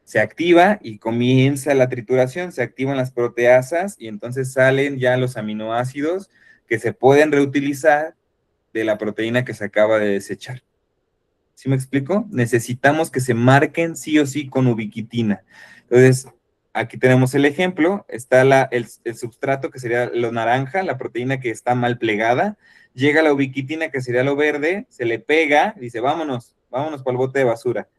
Se activa y comienza la trituración, se activan las proteasas y entonces salen ya los aminoácidos que se pueden reutilizar de la proteína que se acaba de desechar. ¿Sí me explico? Necesitamos que se marquen sí o sí con ubiquitina. Entonces, aquí tenemos el ejemplo, está el substrato que sería lo naranja, la proteína que está mal plegada, llega la ubiquitina que sería lo verde, se le pega, dice, vámonos para el bote de basura.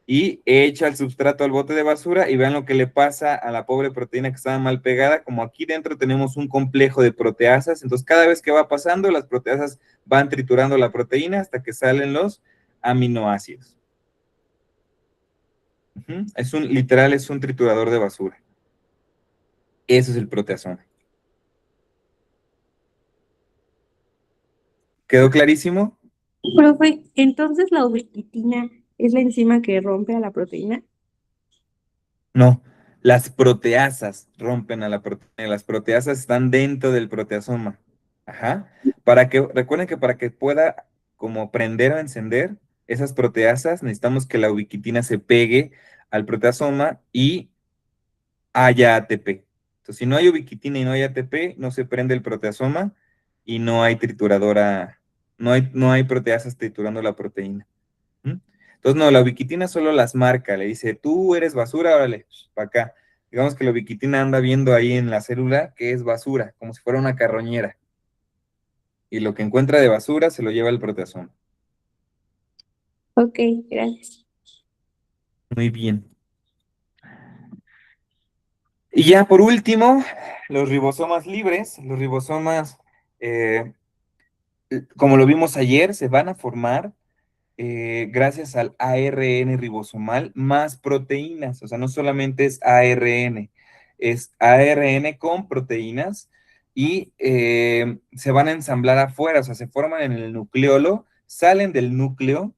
Y echa el substrato al bote de basura y vean lo que le pasa a la pobre proteína que estaba mal pegada. Como aquí dentro tenemos un complejo de proteasas, entonces cada vez que va pasando, las proteasas van triturando la proteína hasta que salen los aminoácidos. Literal, es un triturador de basura. Eso es el proteasoma. ¿Quedó clarísimo? Profe, entonces la ubiquitina es la enzima que rompe a la proteína. No, las proteasas rompen a la proteína. Las proteasas están dentro del proteasoma. Ajá. Recuerden que para que pueda como prender o encender esas proteasas, necesitamos que la ubiquitina se pegue al proteasoma y haya ATP. Entonces, si no hay ubiquitina y no hay ATP, no se prende el proteasoma y no hay trituradora No hay proteasas triturando la proteína. ¿Mm? Entonces, no, la ubiquitina solo las marca, le dice, tú eres basura, órale, para acá. Digamos que la ubiquitina anda viendo ahí en la célula que es basura, como si fuera una carroñera. Y lo que encuentra de basura se lo lleva el proteasoma. Ok, gracias. Muy bien. Y ya por último, los ribosomas libres. Los ribosomas, eh, como lo vimos ayer, se van a formar gracias al ARN ribosomal más proteínas. O sea, no solamente es ARN con proteínas y se van a ensamblar afuera, o sea, se forman en el nucleolo, salen del núcleo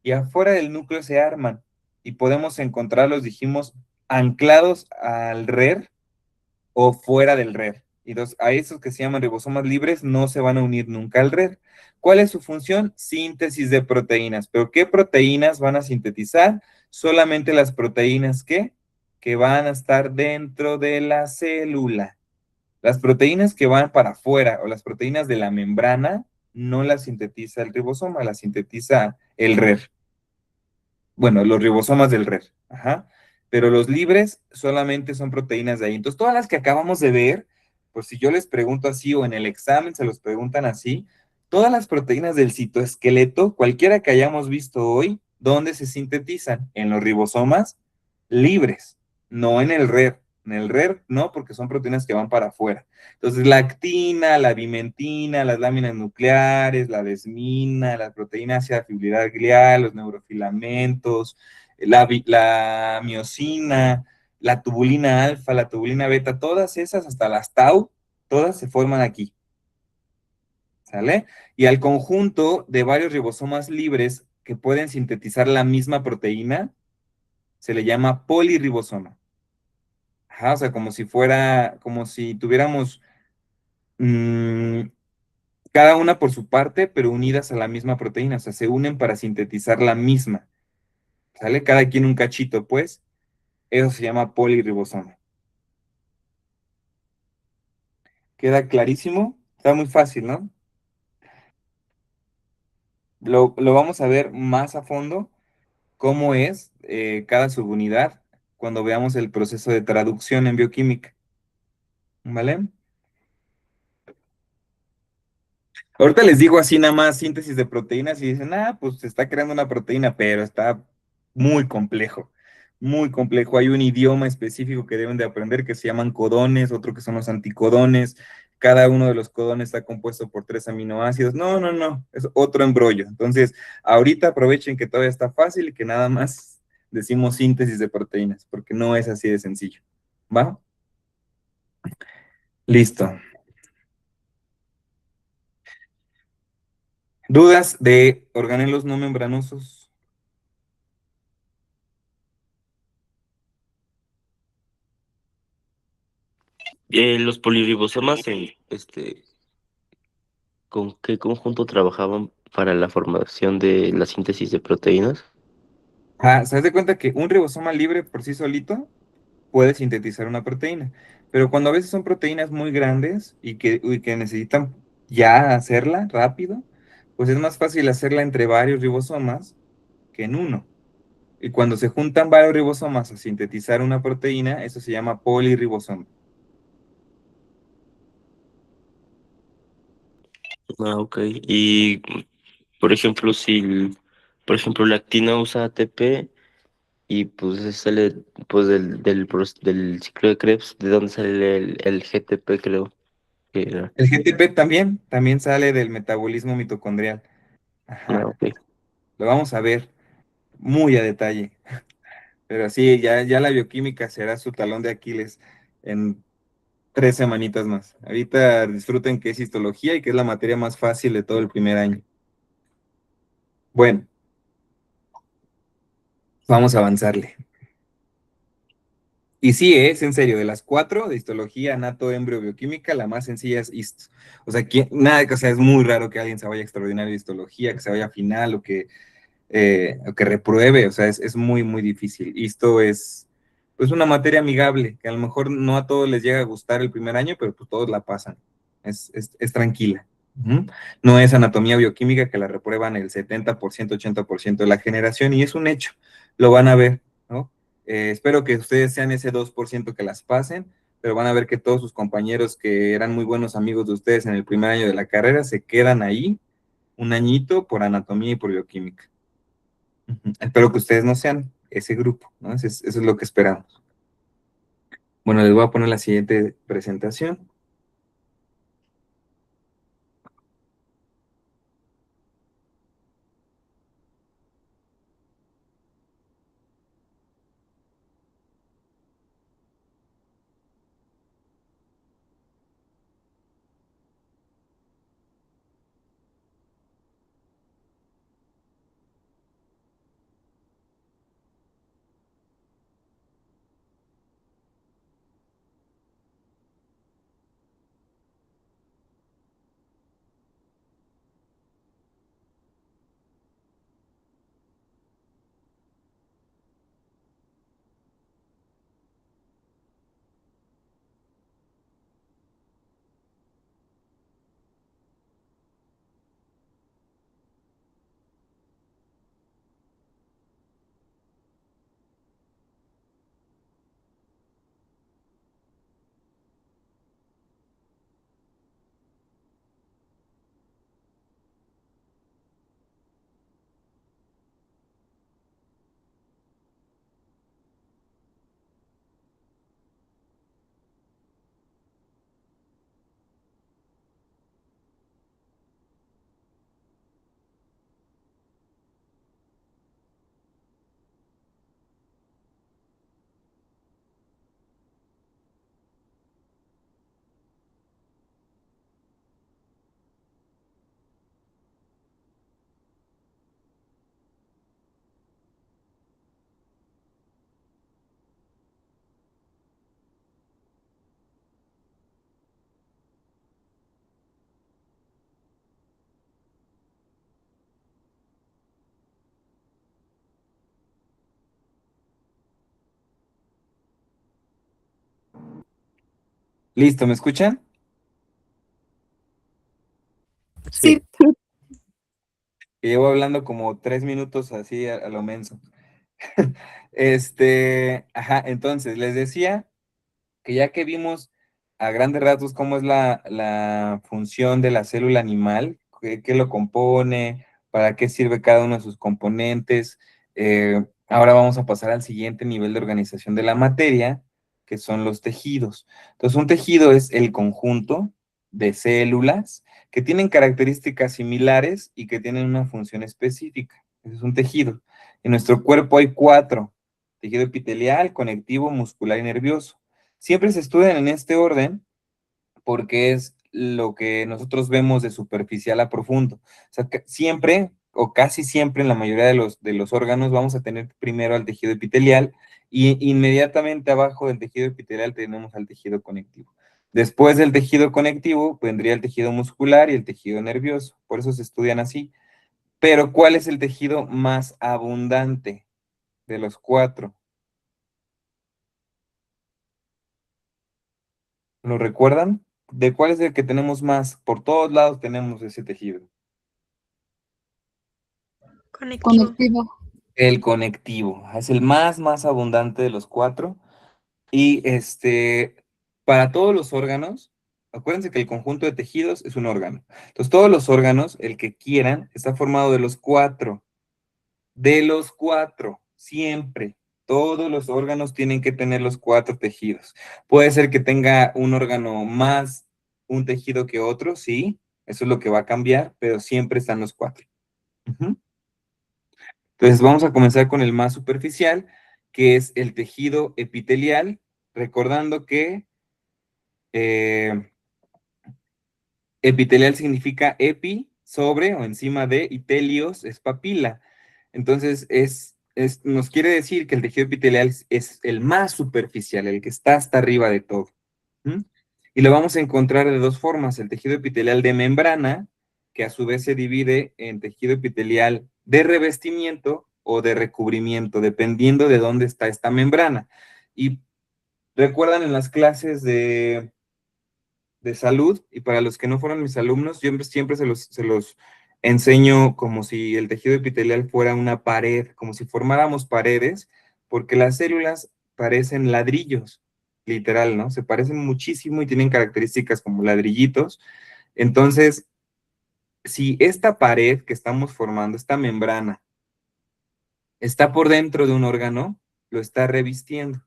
y afuera del núcleo se arman. Y podemos encontrarlos, dijimos, anclados al RER o fuera del RER. Y a esos que se llaman ribosomas libres no se van a unir nunca al RER. ¿Cuál es su función? Síntesis de proteínas. ¿Pero qué proteínas van a sintetizar? Solamente las proteínas que van a estar dentro de la célula. Las proteínas que van para afuera o las proteínas de la membrana no las sintetiza el ribosoma, las sintetiza el RER. Bueno, los ribosomas del RER. Ajá. Pero los libres solamente son proteínas de ahí. Entonces, todas las que acabamos de ver, pues si yo les pregunto así o en el examen se los preguntan así, todas las proteínas del citoesqueleto, cualquiera que hayamos visto hoy, ¿dónde se sintetizan? En los ribosomas libres, no en el RER. En el RER no, porque son proteínas que van para afuera. Entonces, la actina, la bimentina, las láminas nucleares, la desmina, la proteína ácida fibrilar glial, los neurofilamentos, la miosina, la tubulina alfa, la tubulina beta, todas esas, hasta las tau, todas se forman aquí. ¿Sale? Y al conjunto de varios ribosomas libres que pueden sintetizar la misma proteína, se le llama polirribosoma. Ajá, o sea, como si tuviéramos cada una por su parte, pero unidas a la misma proteína, o sea, se unen para sintetizar la misma. ¿Sale? Cada quien un cachito, pues. Eso se llama polirribosoma. ¿Queda clarísimo? Está muy fácil, ¿no? Lo vamos a ver más a fondo, cómo es cada subunidad, cuando veamos el proceso de traducción en bioquímica. ¿Vale? Ahorita les digo así nada más síntesis de proteínas y dicen, pues se está creando una proteína, pero está muy complejo, muy complejo. Hay un idioma específico que deben de aprender que se llaman codones, otro que son los anticodones. Cada uno de los codones está compuesto por 3 aminoácidos. No, es otro embrollo. Entonces, ahorita aprovechen que todavía está fácil y que nada más decimos síntesis de proteínas, porque no es así de sencillo. ¿Va? Listo. ¿Dudas de organelos no membranosos? Los poliribosomas, ¿con qué conjunto trabajaban para la formación de la síntesis de proteínas? Se das de cuenta que un ribosoma libre por sí solito puede sintetizar una proteína, pero cuando a veces son proteínas muy grandes y que necesitan ya hacerla rápido, pues es más fácil hacerla entre varios ribosomas que en uno. Y cuando se juntan varios ribosomas a sintetizar una proteína, eso se llama polirribosoma. Ah, ok. Y, por ejemplo, por ejemplo, la actina usa ATP y pues sale pues del ciclo de Krebs, ¿de dónde sale el GTP, creo que era? El GTP también sale del metabolismo mitocondrial. Ah, Ajá. ok. Lo vamos a ver muy a detalle. Pero sí, ya la bioquímica será su talón de Aquiles en 3 semanitas más. Ahorita disfruten que es histología y que es la materia más fácil de todo el primer año. Bueno, vamos a avanzarle. Y sí, es en serio, de las 4 de histología, anato, embrio, bioquímica, la más sencilla es histo. O sea, o sea, es muy raro que alguien se vaya a extraordinario de histología, que se vaya a final o que repruebe. O sea, es muy, muy difícil. Histo es pues una materia amigable, que a lo mejor no a todos les llega a gustar el primer año, pero pues todos la pasan. Es tranquila. Ujú. No es anatomía bioquímica que la reprueban el 70%, 80% de la generación y es un hecho, lo van a ver, ¿no? Espero que ustedes sean ese 2% que las pasen, pero van a ver que todos sus compañeros que eran muy buenos amigos de ustedes en el primer año de la carrera se quedan ahí un añito por anatomía y por bioquímica. Ujú. Espero que ustedes no sean ese grupo, ¿no? Eso es lo que esperamos. Bueno, les voy a poner la siguiente presentación. Listo, ¿me escuchan? Sí, Que llevo hablando como 3 minutos así a lo menso. Ajá, entonces les decía que ya que vimos a grandes rasgos cómo es la función de la célula animal, qué lo compone, para qué sirve cada uno de sus componentes, ahora vamos a pasar al siguiente nivel de organización de la materia, que son los tejidos. Entonces, un tejido es el conjunto de células que tienen características similares y que tienen una función específica. Ese es un tejido. En nuestro cuerpo hay 4: tejido epitelial, conectivo, muscular y nervioso. Siempre se estudian en este orden porque es lo que nosotros vemos de superficial a profundo. O sea, que siempre o casi siempre en la mayoría de los órganos vamos a tener primero al tejido epitelial y inmediatamente abajo del tejido epitelial tenemos al tejido conectivo. Después del tejido conectivo vendría el tejido muscular y el tejido nervioso. Por eso se estudian así. Pero ¿cuál es el tejido más abundante de los 4? ¿Lo recuerdan? ¿De cuál es el que tenemos más? Por todos lados tenemos ese tejido. Conectivo. conectivo. El conectivo. Es el más abundante de los 4. Y para todos los órganos, acuérdense que el conjunto de tejidos es un órgano. Entonces, todos los órganos, el que quieran, está formado de los 4. De los 4, siempre. Todos los órganos tienen que tener los 4 tejidos. Puede ser que tenga un órgano más un tejido que otro, sí, eso es lo que va a cambiar, pero siempre están los 4. Ujú. Entonces vamos a comenzar con el más superficial, que es el tejido epitelial, recordando que eh, epitelial significa epi, sobre o encima de, y telios es papila. Entonces, nos quiere decir que el tejido epitelial es el más superficial, el que está hasta arriba de todo. ¿Mm? Y lo vamos a encontrar de 2 formas: el tejido epitelial de membrana, que a su vez se divide en tejido epitelial de revestimiento o de recubrimiento, dependiendo de dónde está esta membrana. Y recuerdan en las clases de salud, y para los que no fueron mis alumnos, yo siempre se los enseño como si el tejido epitelial fuera una pared, como si formáramos paredes, porque las células parecen ladrillos, literal, ¿no? Se parecen muchísimo y tienen características como ladrillitos. Entonces, si esta pared que estamos formando, esta membrana, está por dentro de un órgano, lo está revistiendo.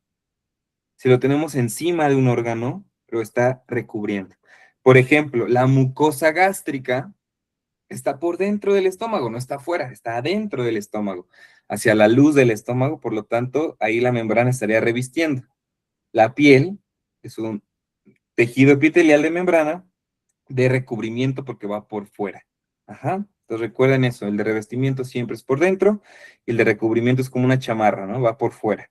Si lo tenemos encima de un órgano, lo está recubriendo. Por ejemplo, la mucosa gástrica está por dentro del estómago, no está afuera, está adentro del estómago, hacia la luz del estómago, por lo tanto, ahí la membrana estaría revistiendo. La piel es un tejido epitelial de membrana de recubrimiento porque va por fuera. Ajá. Entonces recuerden eso, el de revestimiento siempre es por dentro y el de recubrimiento es como una chamarra, ¿no? Va por fuera.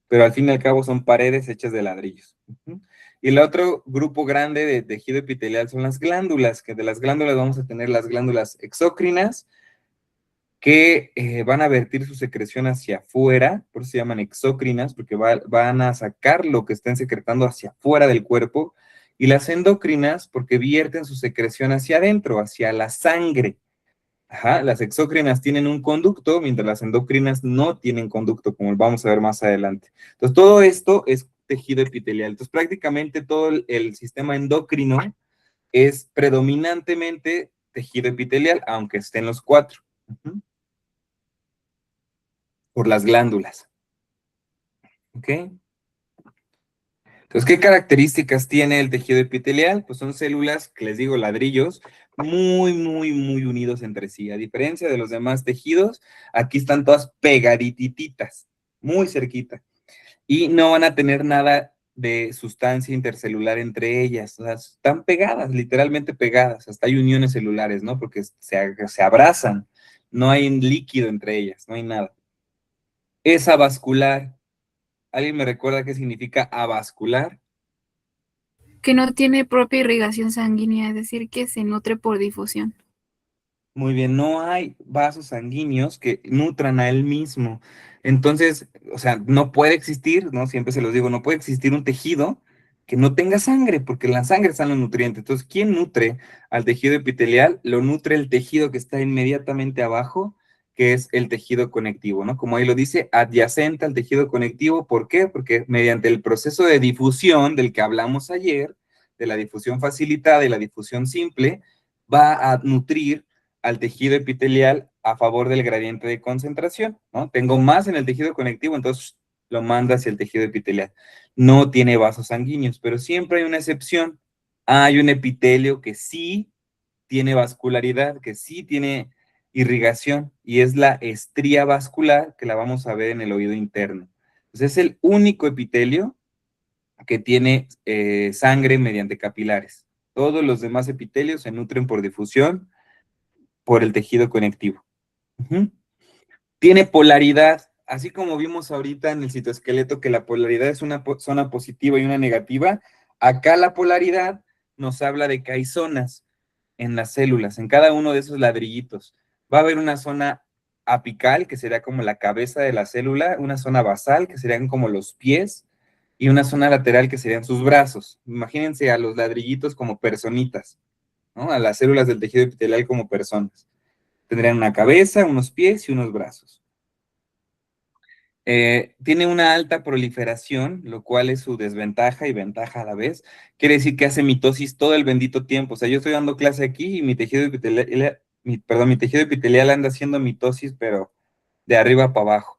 Pero al fin y al cabo son paredes hechas de ladrillos. Uh-huh. Y el otro grupo grande de tejido epitelial son las glándulas, que de las glándulas vamos a tener las glándulas exócrinas, que van a vertir su secreción hacia afuera, por eso se llaman exócrinas, porque van a sacar lo que estén secretando hacia afuera del cuerpo, y las endocrinas, porque vierten su secreción hacia adentro, hacia la sangre. Ajá, las exócrinas tienen un conducto, mientras las endocrinas no tienen conducto, como vamos a ver más adelante. Entonces, todo esto es tejido epitelial. Entonces, prácticamente todo el sistema endocrino es predominantemente tejido epitelial, aunque estén los cuatro. Uh-huh. Por las glándulas. ¿Ok? Entonces, ¿qué características tiene el tejido epitelial? Pues son células, que les digo, ladrillos, muy unidos entre sí. A diferencia de los demás tejidos, aquí están todas pegadititas, muy cerquita. Y no van a tener nada de sustancia intercelular entre ellas. O sea, están pegadas, literalmente pegadas. Hasta hay uniones celulares, ¿no? Porque se abrazan. No hay líquido entre ellas, no hay nada. Es avascular. ¿Alguien me recuerda qué significa avascular? Que no tiene propia irrigación sanguínea, es decir, que se nutre por difusión. Muy bien, no hay vasos sanguíneos que nutran a él mismo. Entonces, o sea, no puede existir, ¿no? Siempre se los digo, no puede existir un tejido que no tenga sangre, porque en la sangre están los nutrientes. Entonces, ¿quién nutre al tejido epitelial? Lo nutre el tejido que está inmediatamente abajo, que es el tejido conectivo, ¿no? Como ahí lo dice, adyacente al tejido conectivo. ¿Por qué? Porque mediante el proceso de difusión del que hablamos ayer, de la difusión facilitada y la difusión simple, va a nutrir al tejido epitelial a favor del gradiente de concentración, ¿no? Tengo más en el tejido conectivo, entonces lo manda hacia el tejido epitelial. No tiene vasos sanguíneos, pero siempre hay una excepción. Hay un epitelio que sí tiene vascularidad, que sí tiene irrigación, y es la estría vascular, que la vamos a ver en el oído interno. Entonces es el único epitelio que tiene sangre mediante capilares. Todos los demás epitelios se nutren por difusión, por el tejido conectivo. Uh-huh. Tiene polaridad, así como vimos ahorita en el citoesqueleto que la polaridad es una zona positiva y una negativa. Acá la polaridad nos habla de que hay zonas en las células, en cada uno de esos ladrillitos. Va a haber una zona apical, que sería como la cabeza de la célula, una zona basal, que serían como los pies, y una zona lateral, que serían sus brazos. Imagínense a los ladrillitos como personitas, ¿no? A las células del tejido epitelial como personas. Tendrían una cabeza, unos pies y unos brazos. Tiene una alta proliferación, lo cual es su desventaja y ventaja a la vez. Quiere decir que hace mitosis todo el bendito tiempo. O sea, yo estoy dando clase aquí y mi tejido epitelial anda haciendo mitosis, pero de arriba para abajo.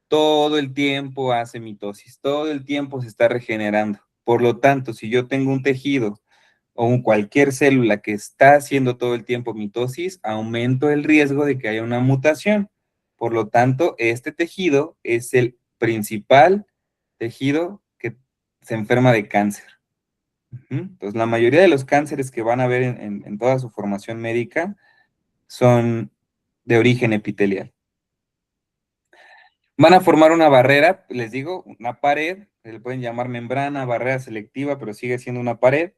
Todo el tiempo hace mitosis, todo el tiempo se está regenerando. Por lo tanto, si yo tengo un tejido o cualquier célula que está haciendo todo el tiempo mitosis, aumento el riesgo de que haya una mutación. Por lo tanto, este tejido es el principal tejido que se enferma de cáncer. Entonces, la mayoría de los cánceres que van a ver en toda su formación médica son de origen epitelial. Van a formar una barrera, les digo, una pared, se le pueden llamar membrana, barrera selectiva, pero sigue siendo una pared,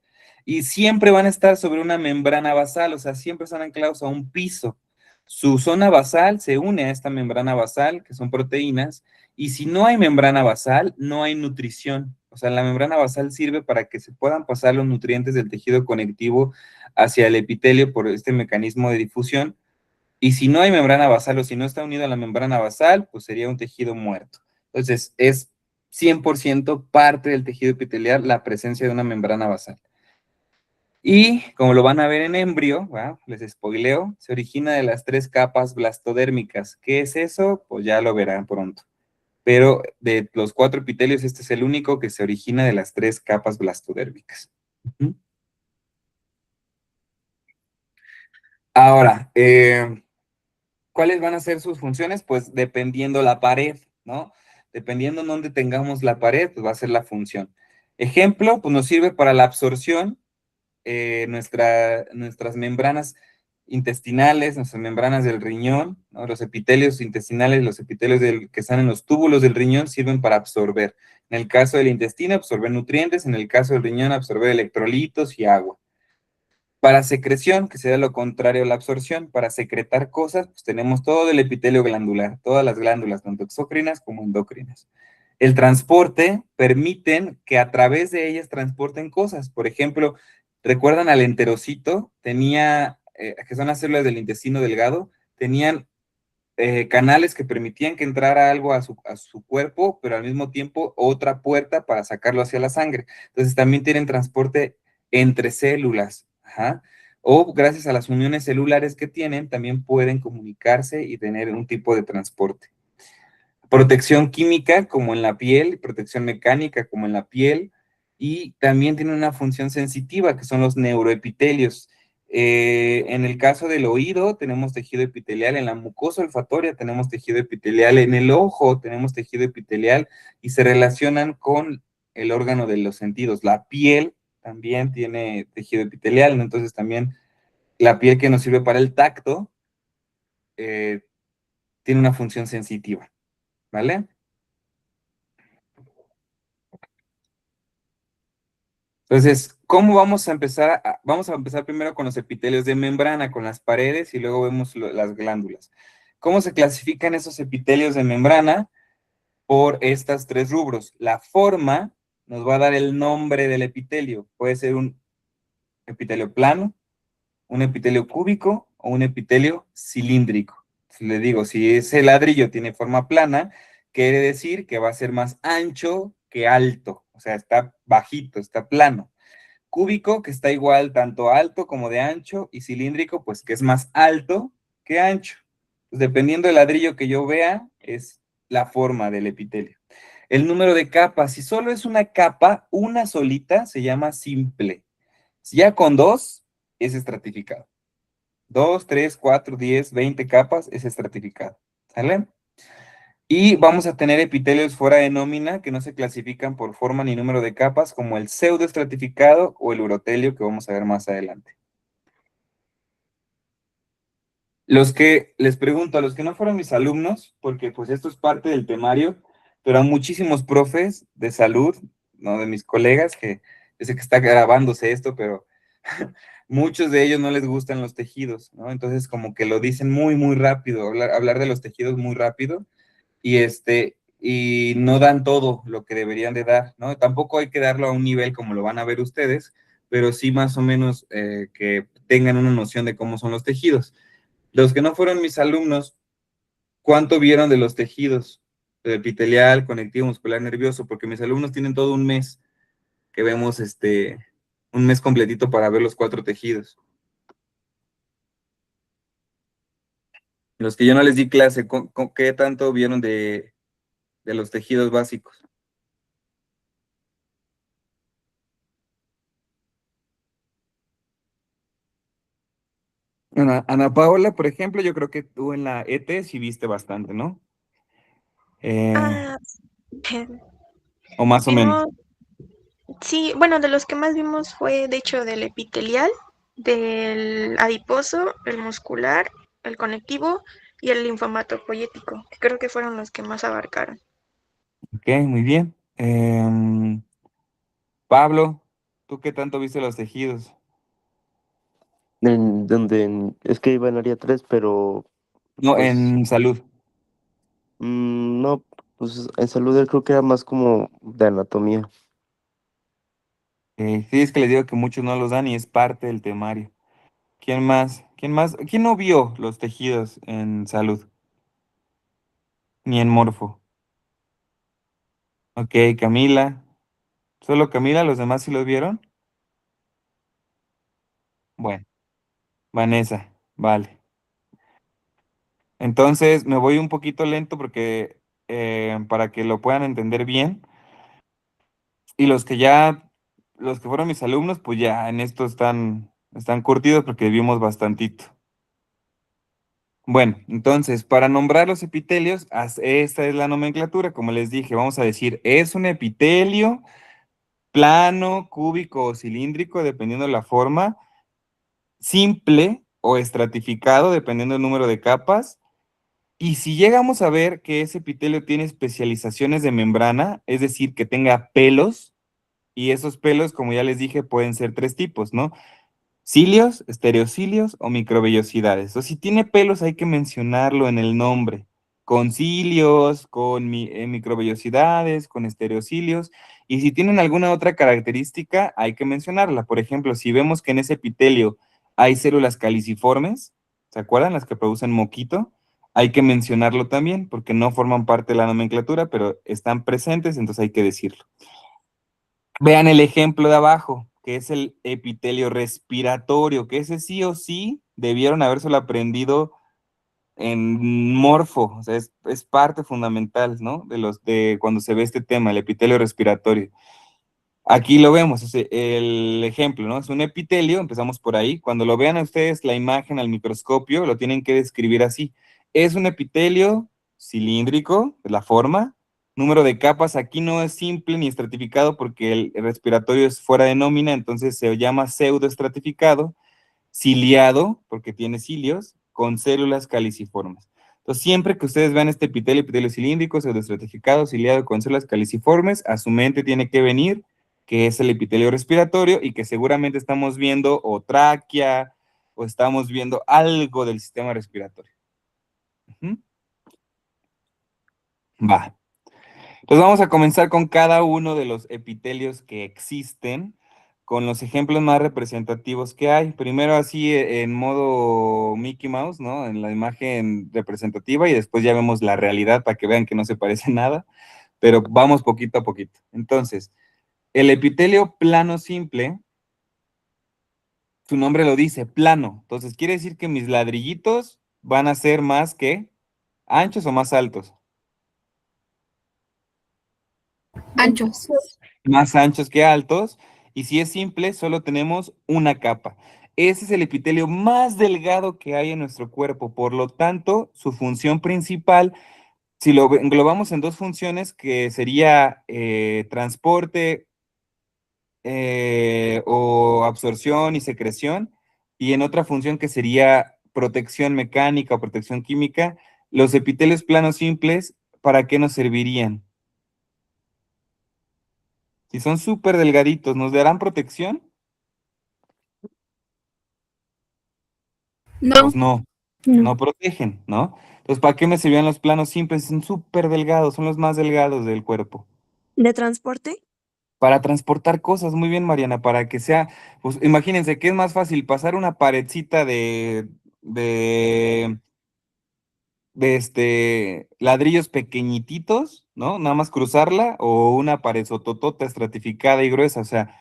y siempre van a estar sobre una membrana basal, o sea, siempre están anclados a un piso. Su zona basal se une a esta membrana basal, que son proteínas, y si no hay membrana basal, no hay nutrición. O O sea, la membrana basal sirve para que se puedan pasar los nutrientes del tejido conectivo hacia el epitelio por este mecanismo de difusión. Y si no hay membrana basal o si no está unido a la membrana basal, pues sería un tejido muerto. Entonces, es 100% parte del tejido epitelial la presencia de una membrana basal. Y como lo van a ver en embrio, ¿va? Les spoileo, se origina de las 3 capas blastodérmicas. ¿Qué es eso? Pues ya lo verán pronto. Pero de los 4 epitelios, este es el único que se origina de las 3 capas blastodérmicas. Ahora, ¿cuáles van a ser sus funciones? Pues dependiendo la pared, ¿no? Dependiendo en dónde tengamos la pared, pues va a ser la función. Ejemplo, pues nos sirve para la absorción, nuestras membranas intestinales, nuestras membranas del riñón, ¿no? Los epitelios intestinales, los epitelios que están en los túbulos del riñón sirven para absorber. En el caso del intestino, absorber nutrientes, en el caso del riñón, absorber electrolitos y agua. Para secreción, que sería lo contrario a la absorción, para secretar cosas, pues tenemos todo el epitelio glandular, todas las glándulas, tanto exócrinas como endócrinas. El transporte permiten que a través de ellas transporten cosas. Por ejemplo, ¿recuerdan al enterocito? Tenía, que son las células del intestino delgado, tenían canales que permitían que entrara algo a su cuerpo, pero al mismo tiempo otra puerta para sacarlo hacia la sangre. Entonces también tienen transporte entre células. Ajá. O gracias a las uniones celulares que tienen, también pueden comunicarse y tener un tipo de transporte. Protección química, como en la piel, protección mecánica, como en la piel, y también tiene una función sensitiva, que son los neuroepitelios. En el caso del oído, tenemos tejido epitelial, en la mucosa olfatoria tenemos tejido epitelial, en el ojo tenemos tejido epitelial, y se relacionan con el órgano de los sentidos. La piel también tiene tejido epitelial, ¿no? Entonces también la piel que nos sirve para el tacto tiene una función sensitiva, ¿vale? Entonces, ¿cómo vamos a empezar? Vamos a empezar primero con los epitelios de membrana, con las paredes, y luego vemos las glándulas. ¿Cómo se clasifican esos epitelios de membrana? Por estas 3 rubros. La forma nos va a dar el nombre del epitelio. Puede ser un epitelio plano, un epitelio cúbico o un epitelio cilíndrico. Si le digo, si ese ladrillo tiene forma plana, quiere decir que va a ser más ancho que alto. O sea, está bajito, está plano. Cúbico, que está igual tanto alto como de ancho, y cilíndrico, pues que es más alto que ancho. Pues, dependiendo del ladrillo que yo vea, es la forma del epitelio. El número de capas, si solo es una capa, una solita, se llama simple. Si ya con 2, es estratificado. 2, 3, 4, 10, 20 capas, es estratificado. ¿Sale? Y vamos a tener epitelios fuera de nómina que no se clasifican por forma ni número de capas, como el pseudoestratificado o el urotelio, que vamos a ver más adelante. Los que, les pregunto, a los que no fueron mis alumnos, porque pues esto es parte del temario, pero a muchísimos profes de salud, ¿no? De mis colegas, que yo sé que está grabándose esto, pero muchos de ellos no les gustan los tejidos, ¿no? Entonces como que lo dicen muy, muy rápido, hablar de los tejidos muy rápido, y no dan todo lo que deberían de dar, ¿no? Tampoco hay que darlo a un nivel como lo van a ver ustedes, pero sí más o menos que tengan una noción de cómo son los tejidos. Los que no fueron mis alumnos, ¿cuánto vieron de los tejidos? Epitelial, conectivo, muscular, nervioso, porque mis alumnos tienen todo un mes que vemos un mes completito para ver los 4 tejidos. Los que yo no les di clase, ¿qué tanto vieron de los tejidos básicos? Ana Paola, por ejemplo, yo creo que tú en la ET sí viste bastante, ¿no? Ah, O más o menos. vimos, sí, bueno, de los que más vimos fue de hecho del epitelial, del adiposo, el muscular, el conectivo y el linfomatopoyético, que creo que fueron los que más abarcaron. Ok, muy bien. Pablo, ¿tú qué tanto viste los tejidos? Es que iba en área 3 pero No, pues en salud. no, pues en salud creo que era más como de anatomía. Sí, es que les digo que muchos no los dan y es parte del temario. ¿Quién más? ¿Quién más? ¿Quién no vio los tejidos en salud? Ni en morfo. Ok, Camila. ¿Solo Camila? ¿Los demás sí los vieron? Bueno, Vanessa. Vale. Entonces me voy un poquito lento porque para que lo puedan entender bien. Y los que fueron mis alumnos, pues ya en esto están curtidos porque vimos bastantito. Bueno, entonces, para nombrar los epitelios, esta es la nomenclatura. Como les dije, vamos a decir, es un epitelio plano, cúbico o cilíndrico, dependiendo de la forma, simple o estratificado, dependiendo del número de capas. Y si llegamos a ver que ese epitelio tiene especializaciones de membrana, es decir, que tenga pelos, y esos pelos, como ya les dije, pueden ser tres tipos, ¿no? Cilios, estereocilios o microvellosidades. O si tiene pelos hay que mencionarlo en el nombre. Con cilios, con microvellosidades, con estereocilios. Y si tienen alguna otra característica, hay que mencionarla. Por ejemplo, si vemos que en ese epitelio hay células caliciformes, ¿se acuerdan? Las que producen moquito. Hay que mencionarlo también porque no forman parte de la nomenclatura, pero están presentes, entonces hay que decirlo. Vean el ejemplo de abajo, que es el epitelio respiratorio, que ese sí o sí debieron habérselo aprendido en morfo, o sea, es parte fundamental, ¿no? De cuando se ve este tema, el epitelio respiratorio. Aquí lo vemos, el ejemplo, ¿no? Es un epitelio, empezamos por ahí. Cuando lo vean a ustedes la imagen al microscopio, lo tienen que describir así. Es un epitelio cilíndrico, la forma. Número de capas aquí no es simple ni estratificado porque el respiratorio es fuera de nómina, entonces se llama pseudoestratificado. Ciliado, porque tiene cilios, con células caliciformes. Entonces, siempre que ustedes vean este epitelio cilíndrico, pseudoestratificado, ciliado con células caliciformes, a su mente tiene que venir que es el epitelio respiratorio y que seguramente estamos viendo o tráquea o estamos viendo algo del sistema respiratorio. Ujú. Va. Entonces vamos a comenzar con cada uno de los epitelios que existen, con los ejemplos más representativos que hay. Primero así en modo Mickey Mouse, ¿no? En la imagen representativa y después ya vemos la realidad para que vean que no se parece nada, pero vamos poquito a poquito. Entonces, el epitelio plano simple, su nombre lo dice, plano. Entonces quiere decir que mis ladrillitos van a ser más que anchos o más altos. Anchos. Más anchos que altos, y si es simple, solo tenemos una capa. Ese es el epitelio más delgado que hay en nuestro cuerpo, por lo tanto, su función principal, si lo englobamos en dos funciones, que sería transporte o absorción y secreción, y en otra función que sería protección mecánica o protección química, los epitelios planos simples, ¿para qué nos servirían? Si son súper delgaditos, ¿nos darán protección? No, Pues no, no. no protegen, ¿no? Entonces, ¿para qué me servían los planos simples? Son súper delgados, son los más delgados del cuerpo. ¿De transporte? Para transportar cosas, muy bien, Mariana, para que sea, pues imagínense que es más fácil pasar una paredcita de, de ladrillos pequeñititos, ¿no? Nada más cruzarla, o una pared sototota estratificada y gruesa, o sea,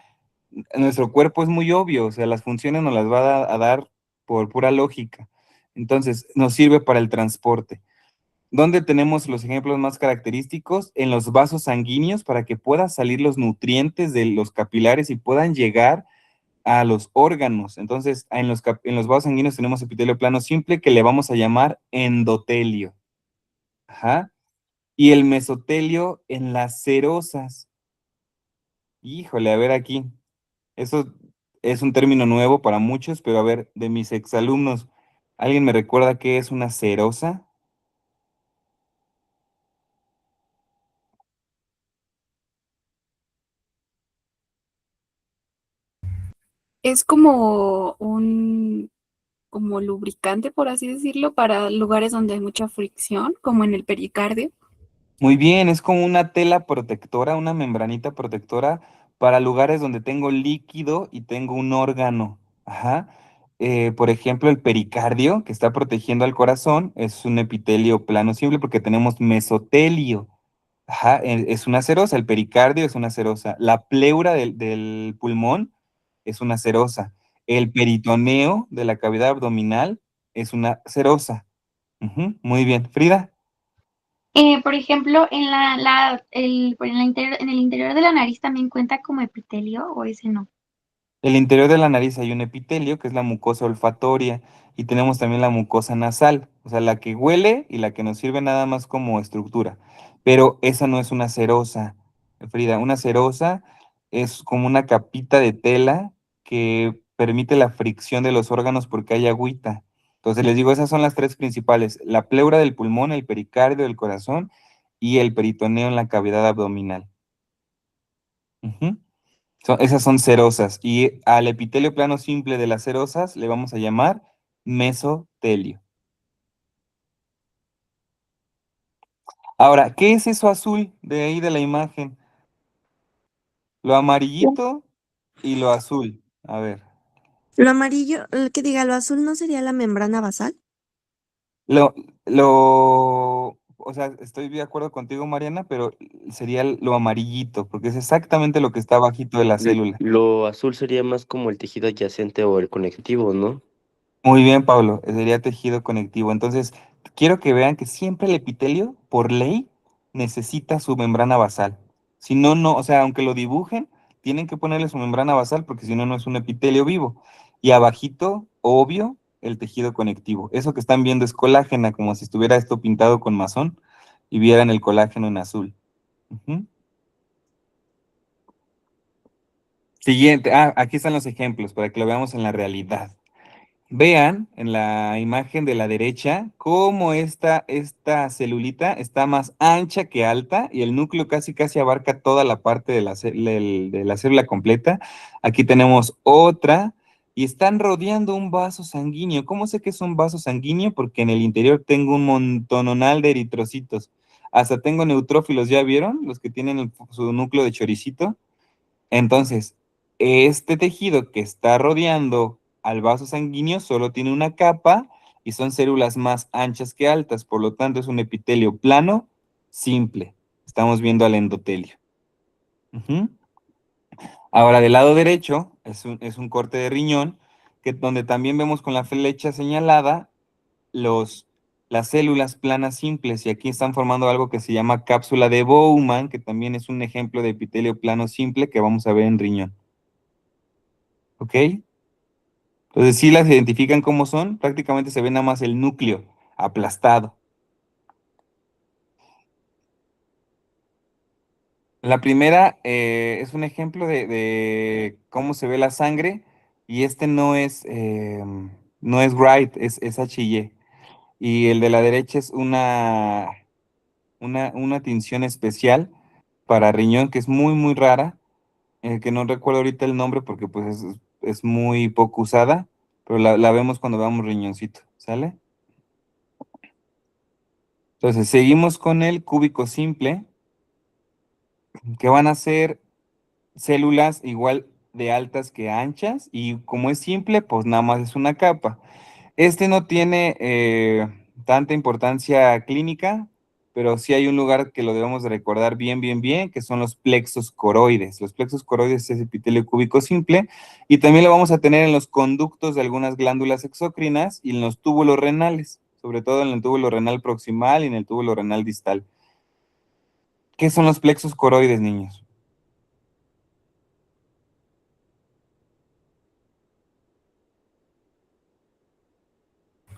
nuestro cuerpo es muy obvio, o sea, las funciones nos las va a dar por pura lógica. Entonces, nos sirve para el transporte. ¿Dónde tenemos los ejemplos más característicos? En los vasos sanguíneos para que puedan salir los nutrientes de los capilares y puedan llegar a los órganos. Entonces, en los vasos sanguíneos tenemos epitelio plano simple que le vamos a llamar endotelio. Ajá. Y el mesotelio en las serosas. Híjole, a ver aquí. Eso es un término nuevo para muchos, pero a ver, de mis exalumnos, ¿alguien me recuerda qué es una serosa? Es como un como lubricante, por así decirlo, para lugares donde hay mucha fricción, como en el pericardio. Muy bien, es como una tela protectora, una membranita protectora para lugares donde tengo líquido y tengo un órgano. Ajá. Por ejemplo, el pericardio, que está protegiendo al corazón, es un epitelio plano simple porque tenemos mesotelio. Ajá, es una serosa, el pericardio es una serosa. La pleura del pulmón es una serosa. El peritoneo de la cavidad abdominal es una serosa. Ujú, muy bien. Frida. Por ejemplo, en el interior de la nariz también cuenta como epitelio o ese no. El interior de la nariz hay un epitelio, que es la mucosa olfatoria, y tenemos también la mucosa nasal, o sea, la que huele y la que nos sirve nada más como estructura. Pero esa no es una serosa, Frida. Una serosa es como una capita de tela que permite la fricción de los órganos porque hay agüita. Entonces les digo, esas son las tres principales: la pleura del pulmón, el pericardio del corazón y el peritoneo en la cavidad abdominal. Ujú. Esas son serosas. Y al epitelio plano simple de las serosas le vamos a llamar mesotelio. Ahora, ¿qué es eso azul de ahí de la imagen? Lo amarillito y lo azul. A ver. Lo amarillo, que diga, lo azul no sería la membrana basal. Lo, o sea, estoy de acuerdo contigo, Mariana, pero sería lo amarillito, porque es exactamente lo que está bajito de la célula. Lo azul sería más como el tejido adyacente o el conectivo, ¿no? Muy bien, Pablo, sería tejido conectivo. Entonces, quiero que vean que siempre el epitelio, por ley, necesita su membrana basal. Si no, no, o sea, aunque lo dibujen, tienen que ponerle su membrana basal porque si no, no es un epitelio vivo. Y abajito, obvio, el tejido conectivo. Eso que están viendo es colágena, como si estuviera esto pintado con masón y vieran el colágeno en azul. Ujú. Siguiente, aquí están los ejemplos para que lo veamos en la realidad. Vean en la imagen de la derecha cómo esta celulita está más ancha que alta y el núcleo casi casi abarca toda la parte de de la célula completa. Aquí tenemos otra y están rodeando un vaso sanguíneo. ¿Cómo sé que es un vaso sanguíneo? Porque en el interior tengo un montononal de eritrocitos. Hasta tengo neutrófilos, ¿ya vieron? Los que tienen su núcleo de choricito. Entonces, este tejido que está rodeando al vaso sanguíneo solo tiene una capa y son células más anchas que altas, por lo tanto es un epitelio plano, simple. Estamos viendo al endotelio. Ujú. Ahora, del lado derecho es un corte de riñón, donde también vemos con la flecha señalada los, las células planas simples, y aquí están formando algo que se llama cápsula de Bowman, que también es un ejemplo de epitelio plano simple que vamos a ver en riñón. ¿Ok? Entonces, si las identifican como son, prácticamente se ve nada más el núcleo aplastado. La primera es un ejemplo de cómo se ve la sangre, y este no es Wright, es H&E. Y el de la derecha es una tinción especial para riñón que es muy, muy rara, que no recuerdo ahorita el nombre porque pues es muy poco usada, pero la vemos cuando veamos riñoncito, ¿sale? Entonces, seguimos con el cúbico simple, que van a ser células igual de altas que anchas, y como es simple, pues nada más es una capa. Este no tiene tanta importancia clínica, pero sí hay un lugar que lo debemos de recordar bien, bien, bien, que son los plexos coroides. Los plexos coroides es epitelio cúbico simple, y también lo vamos a tener en los conductos de algunas glándulas exócrinas y en los túbulos renales, sobre todo en el túbulo renal proximal y en el túbulo renal distal. ¿Qué son los plexos coroides, niños?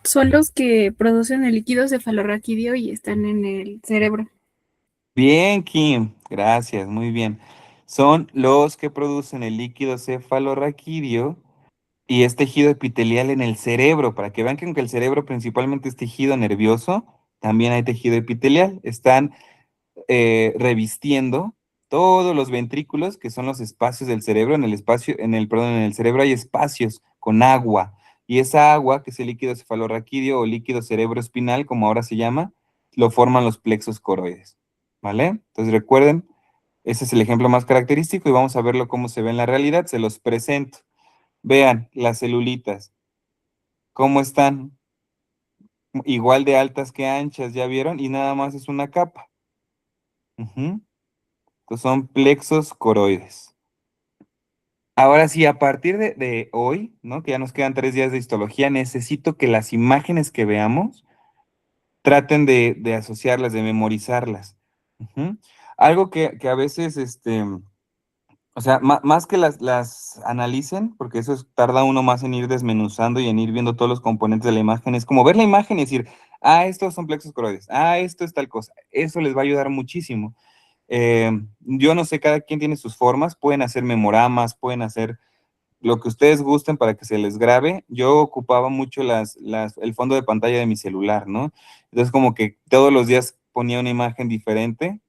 Son los que producen el líquido cefalorraquídeo y están en el cerebro. Bien, Kim, gracias, muy bien. Son los que producen el líquido cefalorraquídeo y es tejido epitelial en el cerebro, para que vean que aunque el cerebro principalmente es tejido nervioso, también hay tejido epitelial. Están revistiendo todos los ventrículos, que son los espacios del cerebro. Perdón, en el cerebro hay espacios con agua, y esa agua, que es el líquido cefalorraquídeo o líquido cerebroespinal, como ahora se llama, lo forman los plexos coroides, ¿vale? Entonces recuerden, Ese es el ejemplo más característico y vamos a verlo cómo se ve en la realidad. Se los presento. Vean las celulitas. ¿Cómo están? Igual de altas que anchas, ¿ya vieron? Y nada más es una capa. Ujú. Estos son plexos coroides. Ahora sí, a partir de hoy, ¿no? Que ya nos quedan 3 días de histología, necesito que las imágenes que veamos traten de asociarlas, de memorizarlas. Ujú. Algo que a veces, o sea, más que las analicen, porque tarda uno más en ir desmenuzando y en ir viendo todos los componentes de la imagen, es como ver la imagen y decir, estos son plexos coroides, esto es tal cosa. Eso les va a ayudar muchísimo. Yo no sé, cada quien tiene sus formas, pueden hacer memoramas, pueden hacer lo que ustedes gusten para que se les grabe. Yo ocupaba mucho el fondo de pantalla de mi celular, ¿no? Entonces como que todos los días ponía una imagen diferente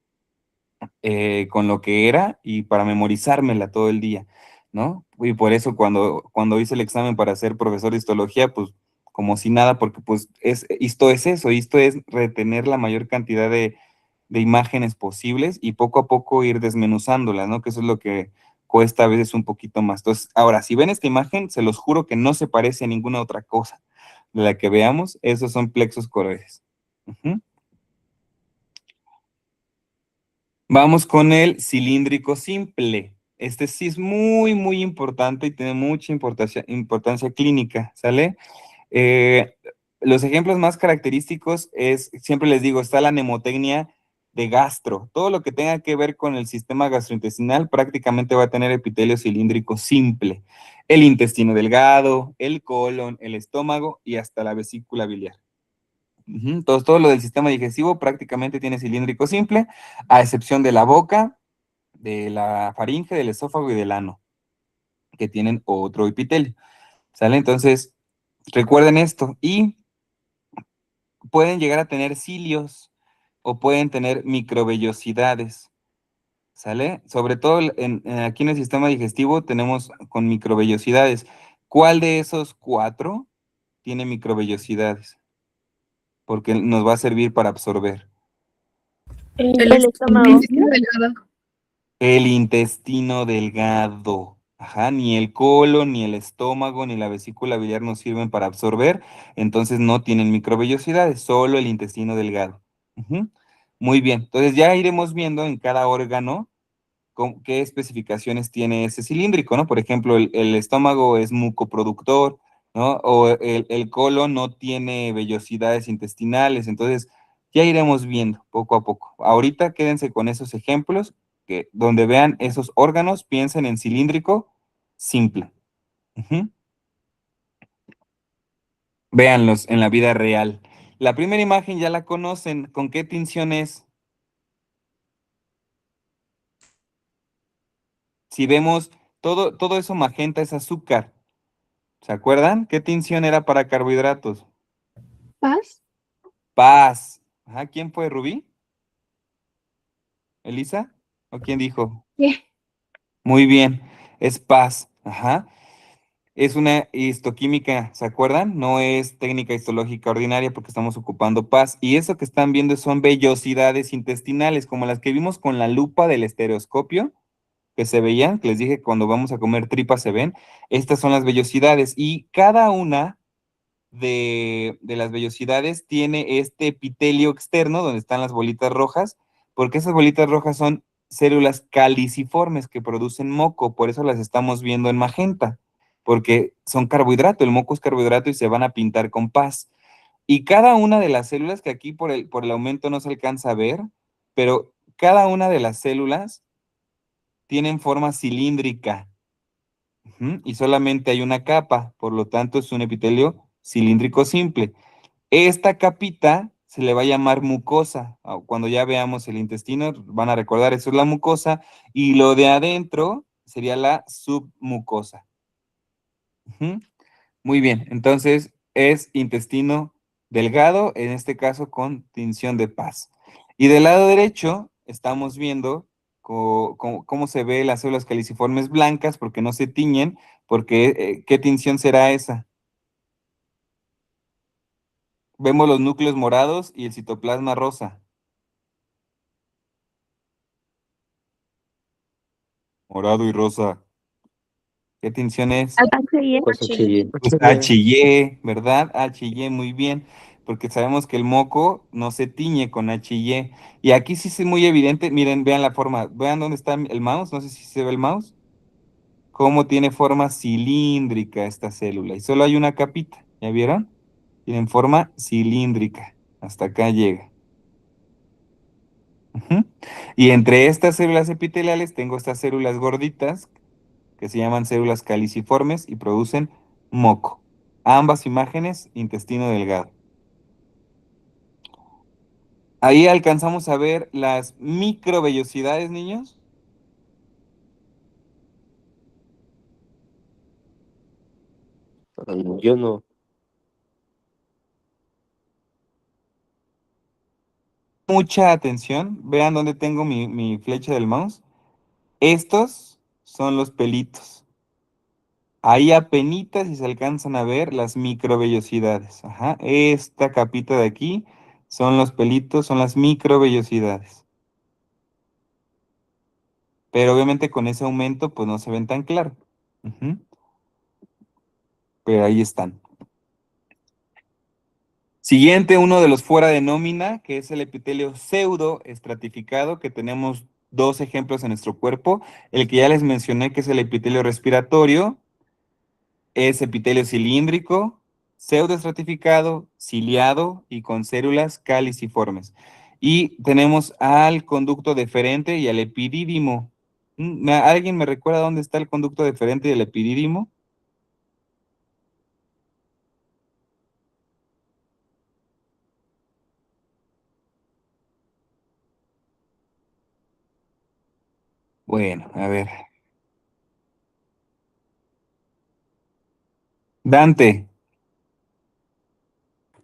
con lo que era y para memorizármela todo el día, ¿no? Y por eso cuando hice el examen para ser profesor de histología, pues como si nada, porque pues esto es eso, esto es retener la mayor cantidad de imágenes posibles y poco a poco ir desmenuzándolas, ¿no? Que eso es lo que cuesta a veces un poquito más. Entonces, ahora, si ven esta imagen, se los juro que no se parece a ninguna otra cosa de la que veamos. Esos son plexos coroides. Ujú. Vamos con el cilíndrico simple. Este sí es muy, muy importante y tiene mucha importancia clínica, ¿sale? Eh, los ejemplos más característicos siempre les digo, está la mnemotecnia de gastro. Todo lo que tenga que ver con el sistema gastrointestinal prácticamente va a tener epitelio cilíndrico simple. El intestino delgado, el colon, el estómago y hasta la vesícula biliar. Entonces, todo lo del sistema digestivo prácticamente tiene cilíndrico simple, a excepción de la boca, de la faringe, del esófago y del ano, que tienen otro epitelio. ¿Sale? Entonces, recuerden esto. Y pueden llegar a tener cilios o pueden tener microvellosidades. ¿Sale? Sobre todo aquí en el sistema digestivo tenemos con microvellosidades. ¿Cuál de esos 4 tiene microvellosidades? Porque nos va a servir para absorber. El El estómago. intestino delgado. El intestino delgado. Ajá, ni el colon, ni el estómago, ni la vesícula biliar nos sirven para absorber, entonces no tienen microvellosidades, solo el intestino delgado. Ujú. Muy bien, entonces ya iremos viendo en cada órgano qué especificaciones tiene ese cilíndrico, ¿no? Por ejemplo, el estómago es mucoproductor, ¿no? O el colon no tiene vellosidades intestinales, entonces ya iremos viendo poco a poco. Ahorita quédense con esos ejemplos, que donde vean esos órganos, piensen en cilíndrico simple. Ujú. Véanlos en la vida real. La primera imagen ya la conocen, ¿con qué tinción es? Si vemos todo eso magenta es azúcar. ¿Se acuerdan? ¿Qué tinción era para carbohidratos? Paz. Paz. Ajá, ¿quién fue, Rubí? ¿Elisa? ¿O quién dijo? Sí. Muy bien, es paz. Ajá. Es una histoquímica, ¿se acuerdan? No es técnica histológica ordinaria porque estamos ocupando paz. Y eso que están viendo son vellosidades intestinales, como las que vimos con la lupa del estereoscopio, que se veían, que les dije que cuando vamos a comer tripas se ven. Estas son las vellosidades y cada una de las vellosidades tiene este epitelio externo donde están las bolitas rojas, porque esas bolitas rojas son células caliciformes que producen moco, por eso las estamos viendo en magenta, porque son carbohidrato, el moco es carbohidrato y se van a pintar con paz. Y cada una de las células, que aquí por el aumento no se alcanza a ver, pero cada una de las células tienen forma cilíndrica. Y solamente hay una capa, por lo tanto es un epitelio cilíndrico simple. Esta capita se le va a llamar mucosa. Cuando ya veamos el intestino, van a recordar, eso es la mucosa, y lo de adentro sería la submucosa. Ujú. Muy bien, entonces es intestino delgado, en este caso con tinción de paz. Y del lado derecho estamos viendo cómo se ve las células caliciformes blancas, porque no se tiñen, porque ¿qué tinción será esa? Vemos los núcleos morados y el citoplasma rosa. Morado y rosa. ¿Qué tinción es? H&E. Pues HY. Pues H y E, ¿verdad? H y E, muy bien, porque sabemos que el moco no se tiñe con H y E. Y aquí sí es muy evidente, miren, vean la forma, vean dónde está el mouse, no sé si se ve el mouse, cómo tiene forma cilíndrica esta célula, y solo hay una capita, ¿ya vieron? Tienen forma cilíndrica, hasta acá llega. Ujú. Y entre estas células epiteliales tengo estas células gorditas que se llaman células caliciformes y producen moco. Ambas imágenes, intestino delgado. Ahí alcanzamos a ver las microvellosidades, niños. Yo no. Mucha atención. Vean dónde tengo mi flecha del mouse. Estos son los pelitos. Ahí apenitas y se alcanzan a ver las microvellosidades. Ajá. Esta capita de aquí son los pelitos, son las microvellosidades. Pero obviamente con ese aumento pues no se ven tan claro. Ujú. Pero ahí están. Siguiente, uno de los fuera de nómina, que es el epitelio pseudo estratificado, que tenemos dos ejemplos en nuestro cuerpo. El que ya les mencioné, que es el epitelio respiratorio, es epitelio cilíndrico, pseudo estratificado, ciliado y con células caliciformes. Y tenemos al conducto deferente y al epidídimo. ¿Alguien me recuerda dónde está el conducto deferente y el epidídimo? Bueno, a ver. Dante.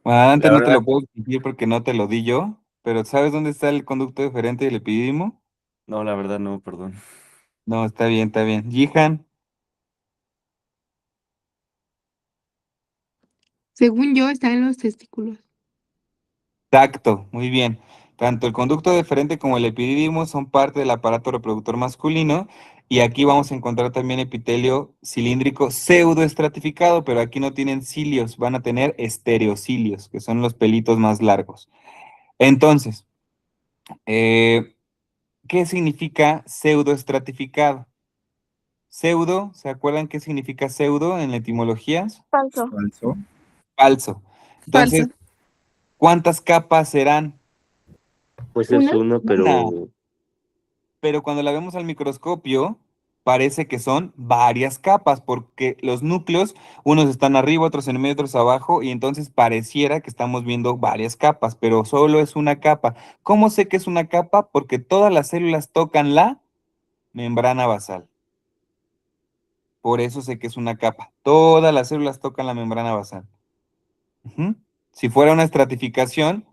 Antes La no te verdad, lo puedo decir porque no te lo di yo, pero ¿sabes dónde está el conducto deferente y el epidídimo? no, la verdad no, perdón. No, está bien, está bien. Jihan, Según yo, está en los testículos. tacto, muy bien. Tanto el conducto deferente como el epidídimo son parte del aparato reproductor masculino y aquí vamos a encontrar también epitelio cilíndrico pseudoestratificado, pero aquí no tienen cilios, van a tener estereocilios, que son los pelitos más largos. Entonces, eh, ¿qué significa pseudoestratificado? Pseudo, ¿se acuerdan qué significa pseudo en la etimología? Falso. Falso. Falso. Entonces, Falso. ¿cuántas capas serán? Pues es Una, uno, Una. pero Pero cuando la vemos al microscopio, parece que son varias capas, porque los núcleos, unos están arriba, otros en medio, otros abajo, y entonces pareciera que estamos viendo varias capas, pero solo es una capa. ¿Cómo sé que es una capa? Porque todas las células tocan la membrana basal. Por eso sé que es una capa. Todas las células tocan la membrana basal. Ujú. Si fuera una estratificación,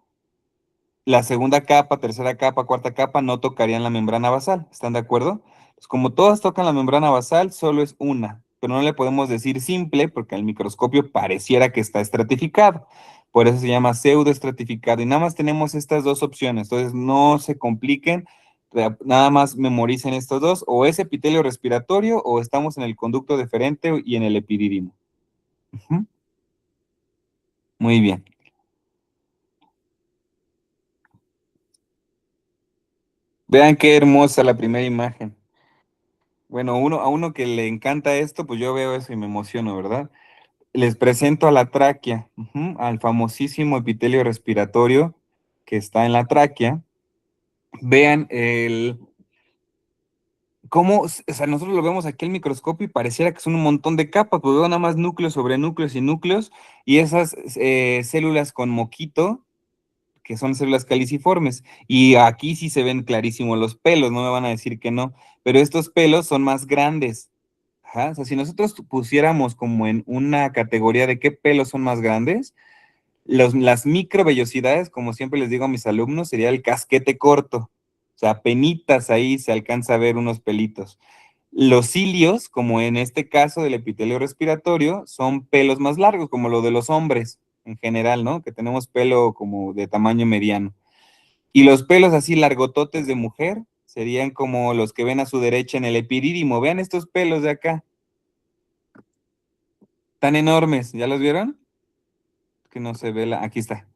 la segunda capa, tercera capa, cuarta capa no tocarían la membrana basal. ¿Están de acuerdo? Pues como todas tocan la membrana basal, solo es una, pero no le podemos decir simple porque al microscopio pareciera que está estratificado. Por eso se llama pseudoestratificado. Y nada más tenemos estas dos opciones. Entonces no se compliquen, nada más memoricen estos dos. O es epitelio respiratorio o estamos en el conducto deferente y en el epidídimo. Ujú. Muy bien. Vean qué hermosa la primera imagen. Bueno, a uno que le encanta esto, pues yo veo eso y me emociono, ¿verdad? Les presento a la tráquea, al famosísimo epitelio respiratorio que está en la tráquea. Vean cómo, o sea, nosotros lo vemos aquí al microscopio y pareciera que son un montón de capas, pues veo nada más núcleos sobre núcleos y núcleos, y esas células con moquito, que son células caliciformes. Y aquí sí se ven clarísimos los pelos, no me van a decir que no, pero estos pelos son más grandes. Ajá, o sea, si nosotros pusiéramos como en una categoría de qué pelos son más grandes, las microvellosidades, como siempre les digo a mis alumnos, sería el casquete corto. O sea, penitas ahí se alcanza a ver unos pelitos. Los cilios, como en este caso del epitelio respiratorio, son pelos más largos, como lo de los hombres en general, ¿no? Que tenemos pelo como de tamaño mediano. Y los pelos así largototes de mujer serían como los que ven a su derecha en el epidídimo. Vean estos pelos de acá. Tan enormes, ¿ya los vieron? Que no se ve aquí está.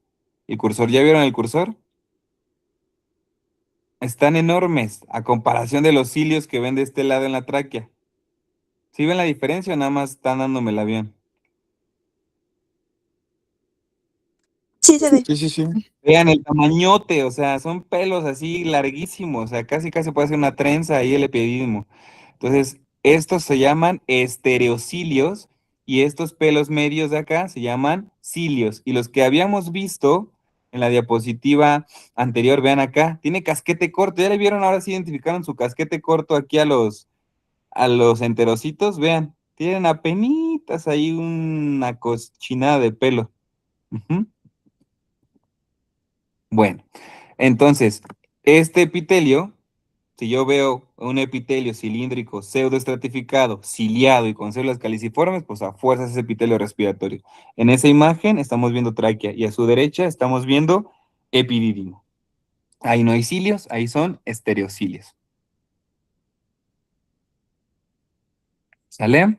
El cursor, ¿ya vieron el cursor? Están enormes a comparación de los cilios que ven de este lado en la tráquea. ¿Sí ven la diferencia o nada más están dándome el avión? Sí se ve. Sí, sí, sí. Vean el tamañote, o sea, son pelos así larguísimos, o sea, casi casi puede ser una trenza ahí el epidídimo. Entonces, estos se llaman estereocilios y estos pelos medios de acá se llaman cilios. Y los que habíamos visto en la diapositiva anterior, vean acá, tiene casquete corto. ¿Ya le vieron? Ahora sí identificaron su casquete corto aquí a los enterocitos, vean, tienen apenitas ahí una cochinada de pelo. Ujú. Bueno, entonces, este epitelio, si yo veo un epitelio cilíndrico, pseudoestratificado, ciliado y con células caliciformes, pues a fuerzas es epitelio respiratorio. En esa imagen estamos viendo tráquea y a su derecha estamos viendo epidídimo. Ahí no hay cilios, ahí son estereocilios. ¿Sale?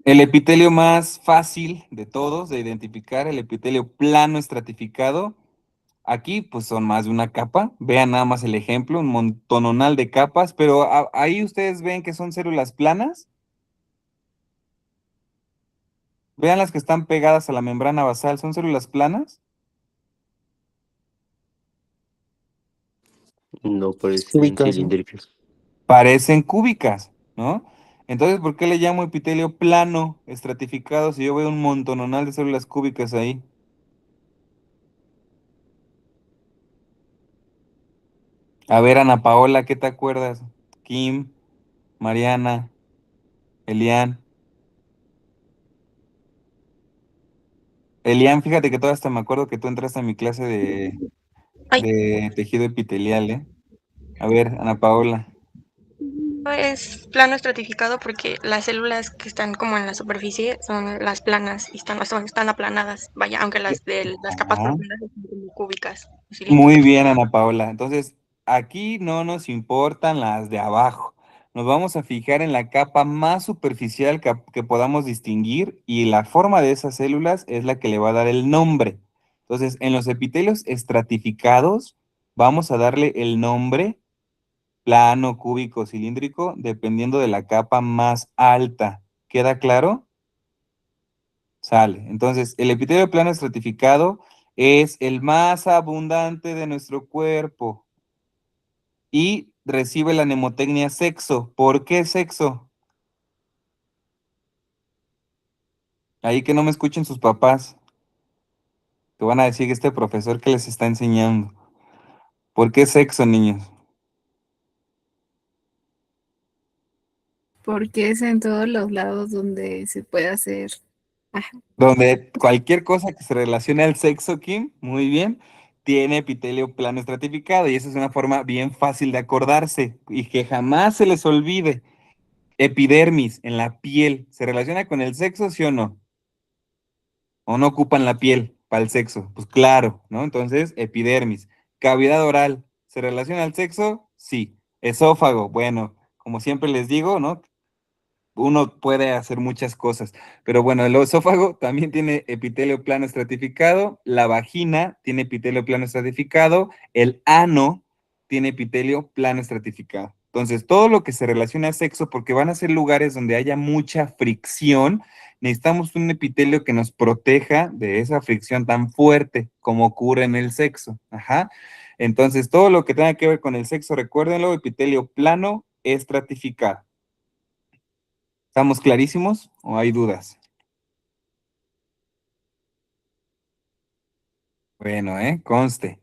El epitelio más fácil de todos de identificar, el epitelio plano estratificado. Aquí pues son más de una capa. Vean nada más el ejemplo, un montononal de capas, pero ahí ustedes ven que son células planas. Vean las que están pegadas a la membrana basal, ¿son células planas? No parecen Cúbicas, ¿no? cilíndricas. Parecen cúbicas, ¿no? Entonces, ¿por qué le llamo epitelio plano estratificado si yo veo un montononal de células cúbicas ahí? A ver, Ana Paola, ¿qué te acuerdas? Kim, Mariana, Elian. Elian, fíjate que todavía hasta me acuerdo que tú entraste a mi clase Ay, de tejido epitelial, ¿eh? A ver, Ana Paola. es plano estratificado porque las células que están como en la superficie son las planas y están aplanadas, vaya, aunque las de las capas Ajá. profundas son como cúbicas o Muy cilíndricas. bien, Ana Paola. Entonces, aquí no nos importan las de abajo. Nos vamos a fijar en la capa más superficial que podamos distinguir y la forma de esas células es la que le va a dar el nombre. Entonces, en los epitelios estratificados, vamos a darle el nombre plano, cúbico, cilíndrico, dependiendo de la capa más alta. ¿Queda claro? Sale. Entonces, el epitelio plano estratificado es el más abundante de nuestro cuerpo y recibe la mnemotecnia sexo. ¿Por qué sexo? Ahí que no me escuchen sus papás. Te van a decir que este profesor que les está enseñando. ¿Por qué sexo, niños? Porque es en todos los lados donde se puede hacer. Ajá. Donde cualquier cosa que se relacione al sexo, Kim, muy bien, tiene epitelio plano estratificado y esa es una forma bien fácil de acordarse y que jamás se les olvide. Epidermis en la piel, ¿se relaciona con el sexo, sí o no? ¿O no ocupan la piel para el sexo? Pues claro, ¿no? Entonces, epidermis. Cavidad oral, ¿se relaciona al sexo? Sí. Esófago, bueno, como siempre les digo, ¿no? Uno puede hacer muchas cosas, pero bueno, el esófago también tiene epitelio plano estratificado, la vagina tiene epitelio plano estratificado, el ano tiene epitelio plano estratificado. Entonces, todo lo que se relaciona a sexo, porque van a ser lugares donde haya mucha fricción, necesitamos un epitelio que nos proteja de esa fricción tan fuerte como ocurre en el sexo. Ajá. Entonces, todo lo que tenga que ver con el sexo, recuérdenlo, epitelio plano estratificado. ¿Estamos clarísimos o hay dudas? Bueno, conste.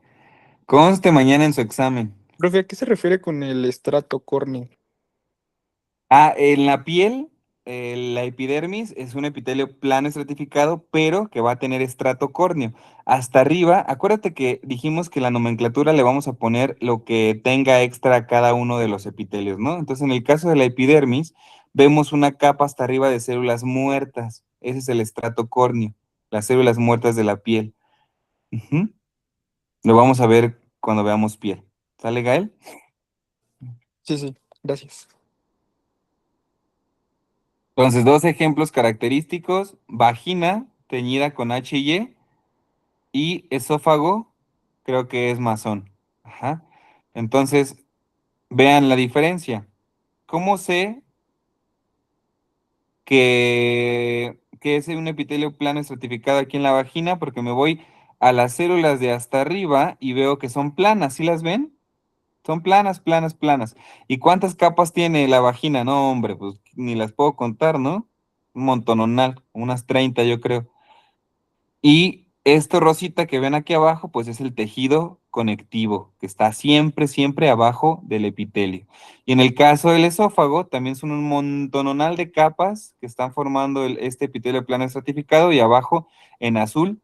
Conste mañana en su examen. Profe, ¿a qué se refiere con el estrato córneo? En la piel, la epidermis es un epitelio plano estratificado, pero que va a tener estrato córneo. Hasta arriba, acuérdate que dijimos que la nomenclatura le vamos a poner lo que tenga extra a cada uno de los epitelios, ¿no? Entonces, en el caso de la epidermis, vemos una capa hasta arriba de células muertas. Ese es el estrato córneo, las células muertas de la piel. Ujú. Lo vamos a ver cuando veamos piel. ¿Sale, Gael? Sí, gracias. Entonces, dos ejemplos característicos: vagina teñida con H y esófago, creo que es masón. Ajá. Entonces, vean la diferencia. ¿Cómo sé que es un epitelio plano estratificado aquí en la vagina? Porque me voy a las células de hasta arriba y veo que son planas. ¿Sí las ven? Son planas, planas, planas. ¿Y cuántas capas tiene la vagina? No, hombre, pues ni las puedo contar, ¿no? Un montononal, unas 30 yo creo. Y esto rosita que ven aquí abajo, pues es el tejido conectivo, que está siempre, siempre abajo del epitelio. Y en el caso del esófago, también son un montononal de capas que están formando este epitelio plano estratificado, y abajo, en azul,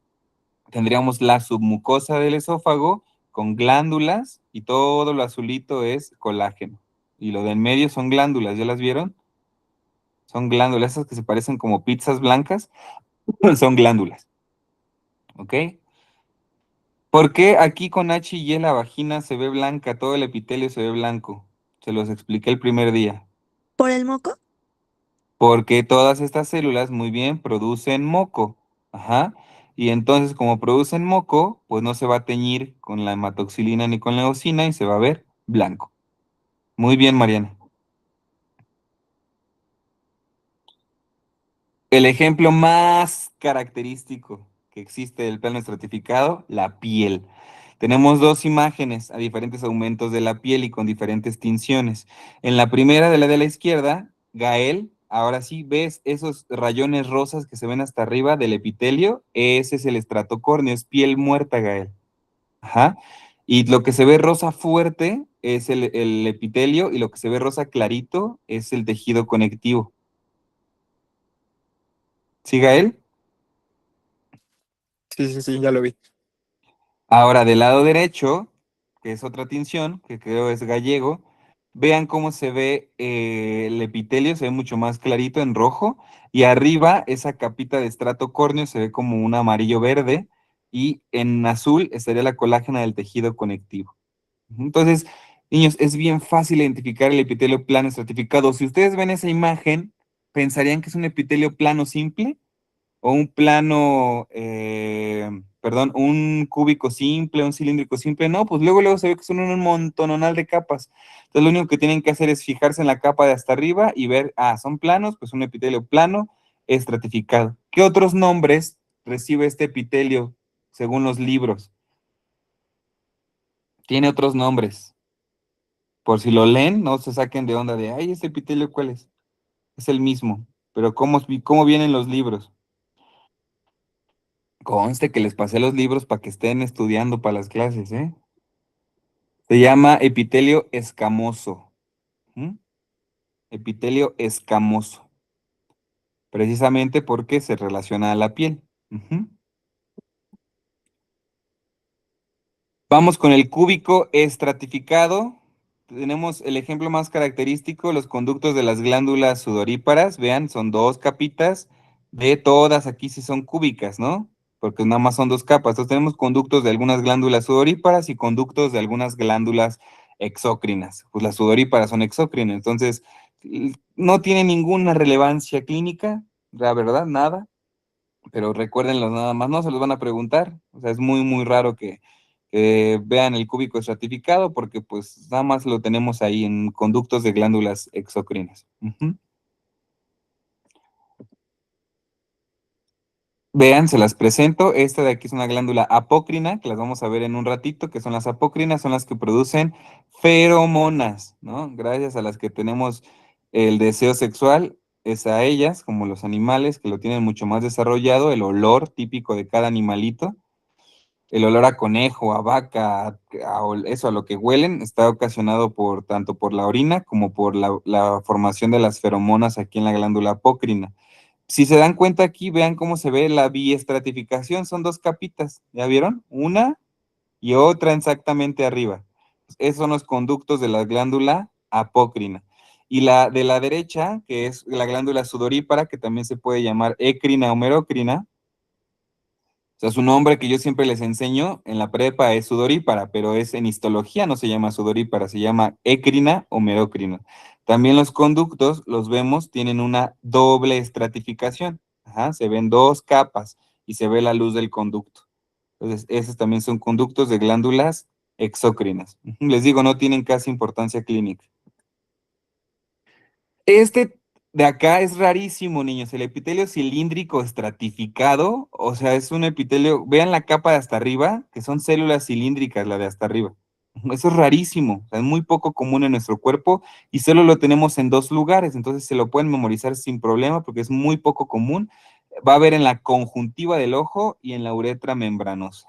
tendríamos la submucosa del esófago con glándulas, y todo lo azulito es colágeno. Y lo de en medio son glándulas, ¿ya las vieron? Son glándulas, esas que se parecen como pizzas blancas, son glándulas, ¿ok? ¿Por qué aquí con H y E la vagina se ve blanca, todo el epitelio se ve blanco? Se los expliqué el primer día. ¿Por el moco? Porque todas estas células, muy bien, producen moco. Ajá. Y entonces, como producen moco, pues no se va a teñir con la hematoxilina ni con la eosina y se va a ver blanco. Muy bien, Mariana. El ejemplo más característico que existe del plano estratificado, la piel. Tenemos dos imágenes a diferentes aumentos de la piel y con diferentes tinciones. En la primera, de la izquierda, Gael, ahora sí, ¿ves esos rayones rosas que se ven hasta arriba del epitelio? Ese es el estrato córneo, es piel muerta, Gael. Ajá. Y lo que se ve rosa fuerte es el epitelio, y lo que se ve rosa clarito es el tejido conectivo. ¿Sí, Gael? Sí, ya lo vi. Ahora, del lado derecho, que es otra tinción, que creo es gallego, vean cómo se ve el epitelio, se ve mucho más clarito en rojo, y arriba esa capita de estrato córneo se ve como un amarillo verde, y en azul estaría la colágena del tejido conectivo. Entonces, niños, es bien fácil identificar el epitelio plano estratificado. Si ustedes ven esa imagen, ¿pensarían que es un epitelio plano simple? ¿O un plano, perdón, un cúbico simple, un cilíndrico simple? No, pues luego se ve que son un montononal de capas. Entonces lo único que tienen que hacer es fijarse en la capa de hasta arriba y ver, son planos, pues un epitelio plano estratificado. ¿Qué otros nombres recibe este epitelio según los libros? Tiene otros nombres. Por si lo leen, no se saquen de onda de, ay, ¿este epitelio cuál es? Es el mismo, pero ¿cómo vienen los libros? Conste que les pasé los libros para que estén estudiando para las clases, ¿eh? Se llama epitelio escamoso. ¿Mm? Epitelio escamoso. Precisamente porque se relaciona a la piel. Ujú. Vamos con el cúbico estratificado. Tenemos el ejemplo más característico, los conductos de las glándulas sudoríparas. Vean, son dos capitas de todas, aquí sí son cúbicas, ¿no? Porque nada más son dos capas. Entonces tenemos conductos de algunas glándulas sudoríparas y conductos de algunas glándulas exócrinas. Pues las sudoríparas son exócrinas, entonces no tiene ninguna relevancia clínica, la verdad, nada. Pero recuérdenlo nada más, no se los van a preguntar. O sea, es muy, muy raro que vean el cúbico estratificado, porque pues nada más lo tenemos ahí en conductos de glándulas exocrinas. Ujú. Vean, se las presento. Esta de aquí es una glándula apócrina, que las vamos a ver en un ratito, que son las apócrinas, son las que producen feromonas, ¿no? Gracias a las que tenemos el deseo sexual, es a ellas, como los animales, que lo tienen mucho más desarrollado, el olor típico de cada animalito. El olor a conejo, a vaca, eso a lo que huelen, está ocasionado tanto por la orina como por la formación de las feromonas aquí en la glándula apócrina. Si se dan cuenta aquí, vean cómo se ve la biestratificación, son dos capitas, ¿ya vieron? Una y otra exactamente arriba. Esos son los conductos de la glándula apócrina. Y la de la derecha, que es la glándula sudorípara, que también se puede llamar écrina o merocrina, O sea, su nombre que yo siempre les enseño en la prepa es sudorípara, pero es en histología, no se llama sudorípara, se llama écrina o merócrina. También los conductos, los vemos, tienen una doble estratificación. Ajá, se ven dos capas y se ve la luz del conducto. Entonces, esos también son conductos de glándulas exócrinas. Les digo, no tienen casi importancia clínica. Este de acá es rarísimo, niños, el epitelio cilíndrico estratificado, o sea, es un epitelio, vean la capa de hasta arriba, que son células cilíndricas, la de hasta arriba. Eso es rarísimo, o sea, es muy poco común en nuestro cuerpo y solo lo tenemos en 2 lugares, entonces se lo pueden memorizar sin problema porque es muy poco común. Va a haber en la conjuntiva del ojo y en la uretra membranosa.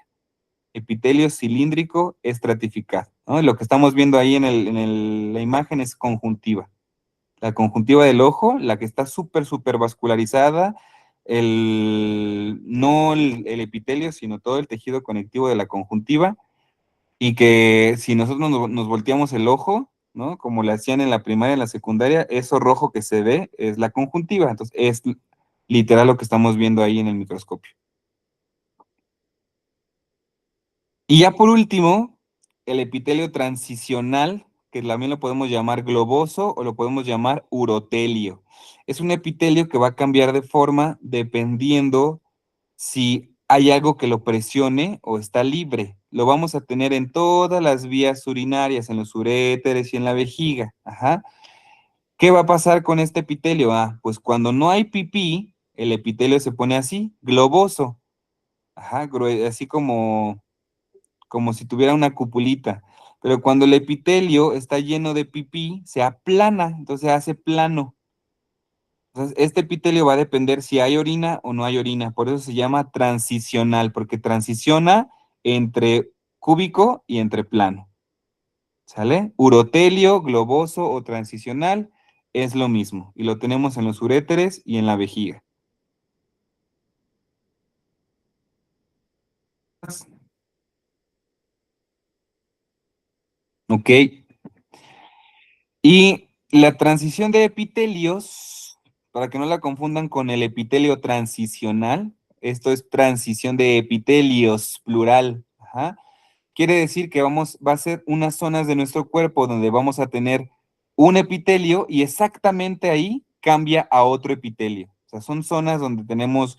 Epitelio cilíndrico estratificado, ¿no? Y lo que estamos viendo ahí la imagen es conjuntiva. La conjuntiva del ojo, la que está súper vascularizada, no el epitelio, sino todo el tejido conectivo de la conjuntiva, y que si nosotros nos volteamos el ojo, ¿no? Como le hacían en la primaria, en la secundaria, eso rojo que se ve es la conjuntiva, entonces es literal lo que estamos viendo ahí en el microscopio. Y ya por último, el epitelio transicional, que también lo podemos llamar globoso o lo podemos llamar urotelio. Es un epitelio que va a cambiar de forma dependiendo si hay algo que lo presione o está libre. Lo vamos a tener en todas las vías urinarias, en los uréteres y en la vejiga. Ajá. ¿Qué va a pasar con este epitelio? Pues cuando no hay pipí, el epitelio se pone así, globoso. Ajá, así como si tuviera una cupulita. Pero cuando el epitelio está lleno de pipí, se aplana, entonces se hace plano. Entonces, este epitelio va a depender si hay orina o no hay orina. Por eso se llama transicional, porque transiciona entre cúbico y entre plano. ¿Sale? Urotelio, globoso o transicional es lo mismo. Y lo tenemos en los uréteres y en la vejiga. Ok. Y la transición de epitelios, para que no la confundan con el epitelio transicional, esto es transición de epitelios, plural. Ajá. Quiere decir que va a ser unas zonas de nuestro cuerpo donde vamos a tener un epitelio y exactamente ahí cambia a otro epitelio. O sea, son zonas donde tenemos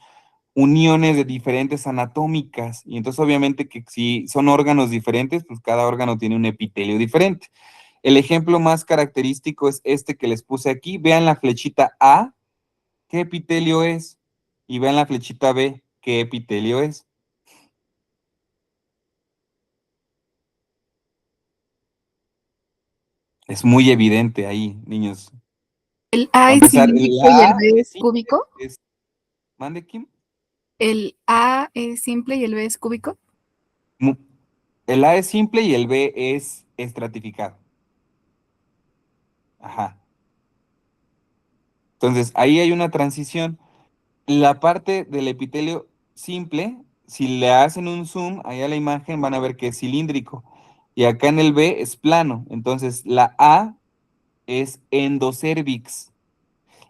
uniones de diferentes anatómicas y entonces obviamente que si son órganos diferentes, pues cada órgano tiene un epitelio diferente. El ejemplo más característico es este que les puse aquí. Vean la flechita A, ¿qué epitelio es? Y vean la flechita B, ¿qué epitelio es? Es muy evidente ahí, niños. ¿El A Va a es empezar, el cilíndrico y el A B es sí cúbico? es... ¿Mande, Kim? ¿El A es simple y el B es cúbico? El A es simple y el B es estratificado. Ajá. Entonces, ahí hay una transición. La parte del epitelio simple, si le hacen un zoom ahí a la imagen, van a ver que es cilíndrico. Y acá en el B es plano. Entonces, la A es endocervix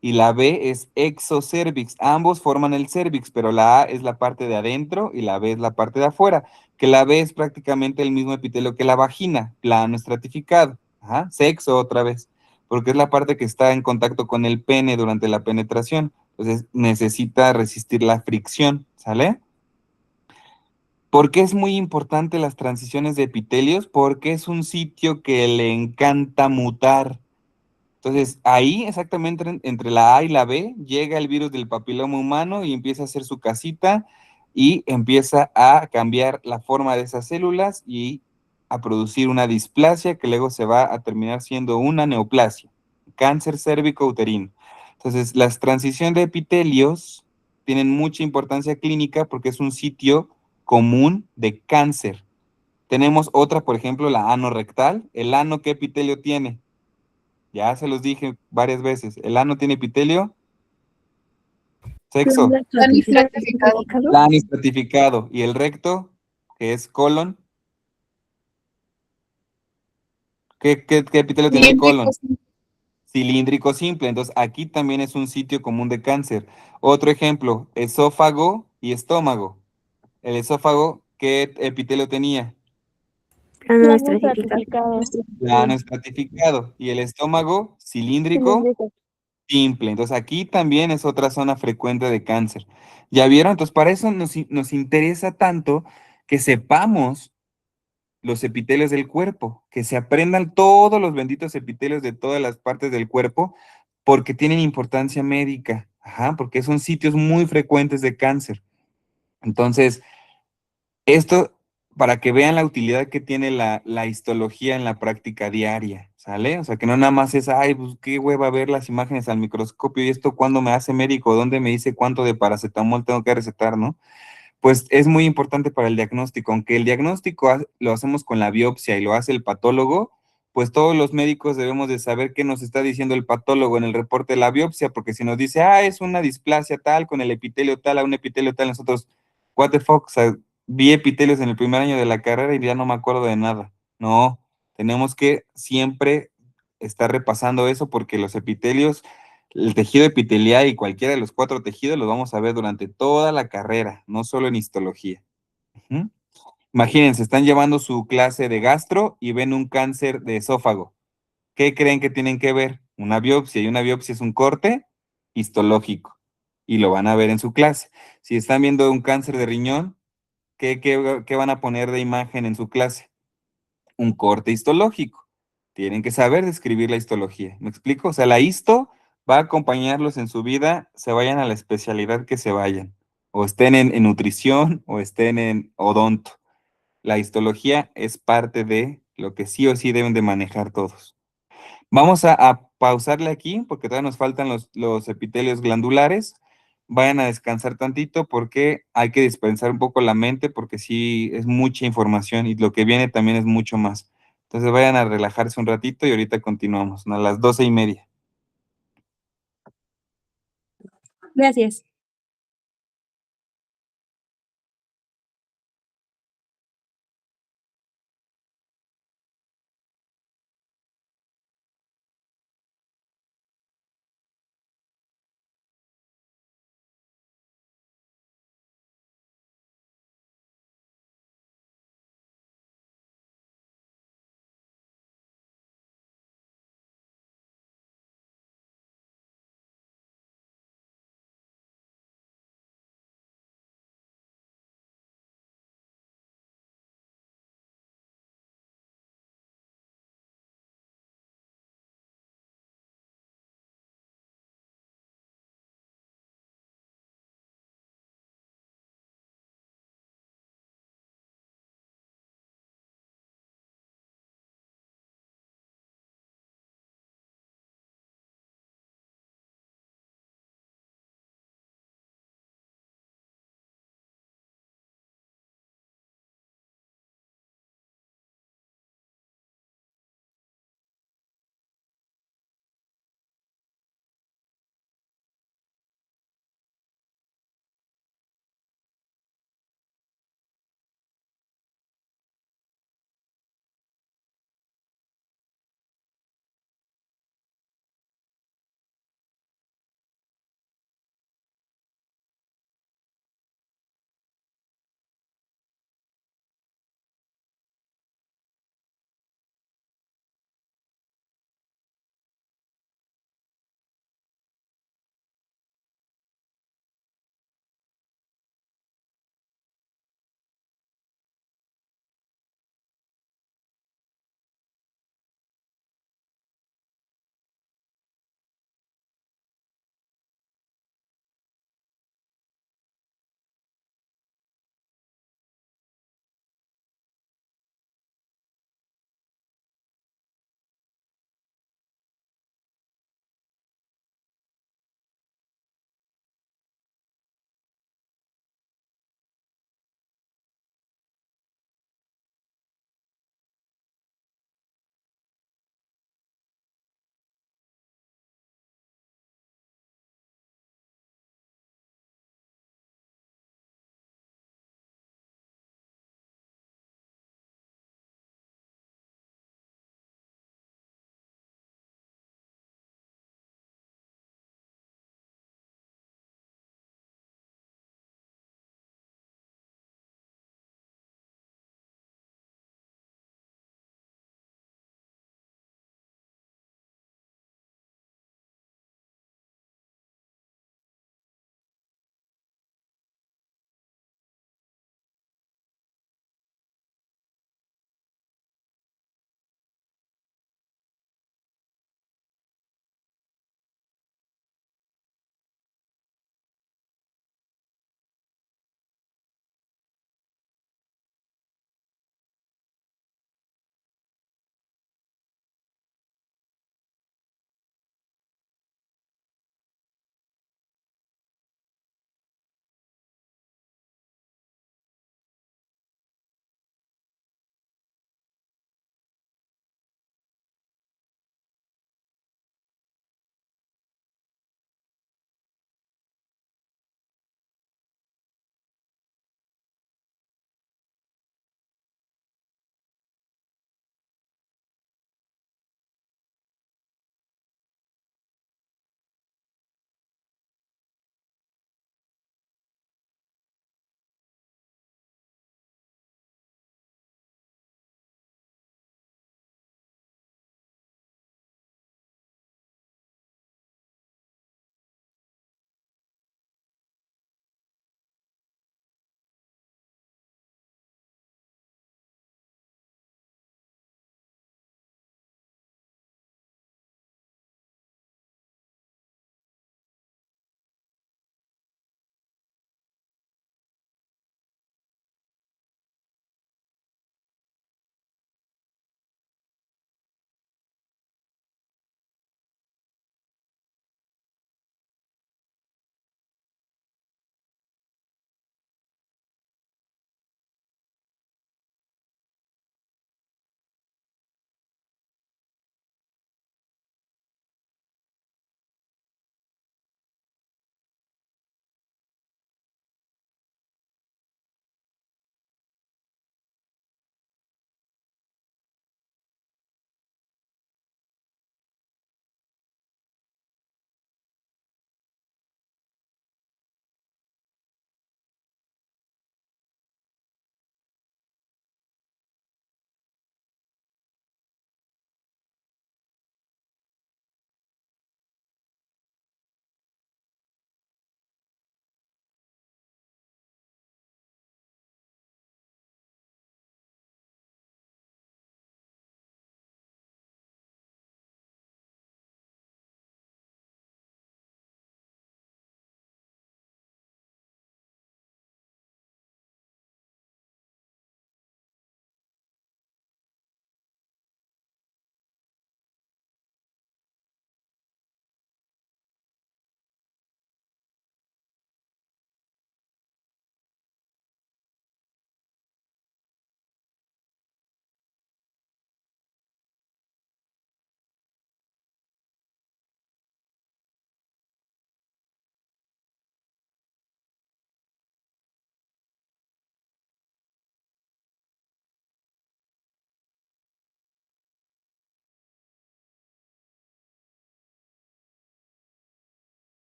y la B es exocervix. Ambos forman el cervix, pero la A es la parte de adentro y la B es la parte de afuera. Que la B es prácticamente el mismo epitelio que la vagina, plano estratificado. Ajá, sexo otra vez, porque es la parte que está en contacto con el pene durante la penetración. Entonces necesita resistir la fricción, ¿sale? ¿Por qué es muy importante las transiciones de epitelios? Porque es un sitio que le encanta mutar. Entonces, ahí exactamente entre la A y la B llega el virus del papiloma humano y empieza a hacer su casita y empieza a cambiar la forma de esas células y a producir una displasia que luego se va a terminar siendo una neoplasia, cáncer cérvico-uterino. Entonces, las transiciones de epitelios tienen mucha importancia clínica porque es un sitio común de cáncer. Tenemos otra, por ejemplo, la ano rectal. ¿El ano qué epitelio tiene? Ya se los dije varias veces. ¿El ano tiene epitelio? Sexo. ¿Tan estratificado? Plano estratificado. ¿Y el recto, que es colon? ¿Qué epitelio tiene el colon? Cilíndrico simple. Entonces, aquí también es un sitio común de cáncer. Otro ejemplo, esófago y estómago. El esófago, ¿qué epitelio tenía? Plano estratificado. Plano estratificado. Y el estómago, cilíndrico, simple. Entonces aquí también es otra zona frecuente de cáncer. ¿Ya vieron? Entonces para eso nos interesa tanto que sepamos los epitelios del cuerpo, que se aprendan todos los benditos epitelios de todas las partes del cuerpo, porque tienen importancia médica, ajá, porque son sitios muy frecuentes de cáncer. Entonces, esto para que vean la utilidad que tiene la histología en la práctica diaria, ¿sale? O sea, que no nada más es, ay, pues qué hueva ver las imágenes al microscopio y esto cuándo me hace médico, dónde me dice cuánto de paracetamol tengo que recetar, ¿no? Pues es muy importante para el diagnóstico. Aunque el diagnóstico lo hacemos con la biopsia y lo hace el patólogo, pues todos los médicos debemos de saber qué nos está diciendo el patólogo en el reporte de la biopsia, porque si nos dice, es una displasia tal, con el epitelio tal, a un epitelio tal, nosotros, what the fuck, o sea, vi epitelios en el primer año de la carrera y ya no me acuerdo de nada. No, tenemos que siempre estar repasando eso porque los epitelios, el tejido epitelial y cualquiera de los 4 tejidos los vamos a ver durante toda la carrera, no solo en histología. Ujú. Imagínense, están llevando su clase de gastro y ven un cáncer de esófago. ¿Qué creen que tienen que ver? Una biopsia, y una biopsia es un corte histológico y lo van a ver en su clase. Si están viendo un cáncer de riñón, ¿qué van a poner de imagen en su clase? Un corte histológico. Tienen que saber describir la histología. ¿Me explico? O sea, la histo va a acompañarlos en su vida, se vayan a la especialidad que se vayan, o estén en nutrición o estén en odonto. La histología es parte de lo que sí o sí deben de manejar todos. Vamos a pausarle aquí porque todavía nos faltan los epitelios glandulares. Vayan a descansar tantito porque hay que dispensar un poco la mente porque sí es mucha información y lo que viene también es mucho más. Entonces vayan a relajarse un ratito y ahorita continuamos, ¿no? A las 12:30. Gracias.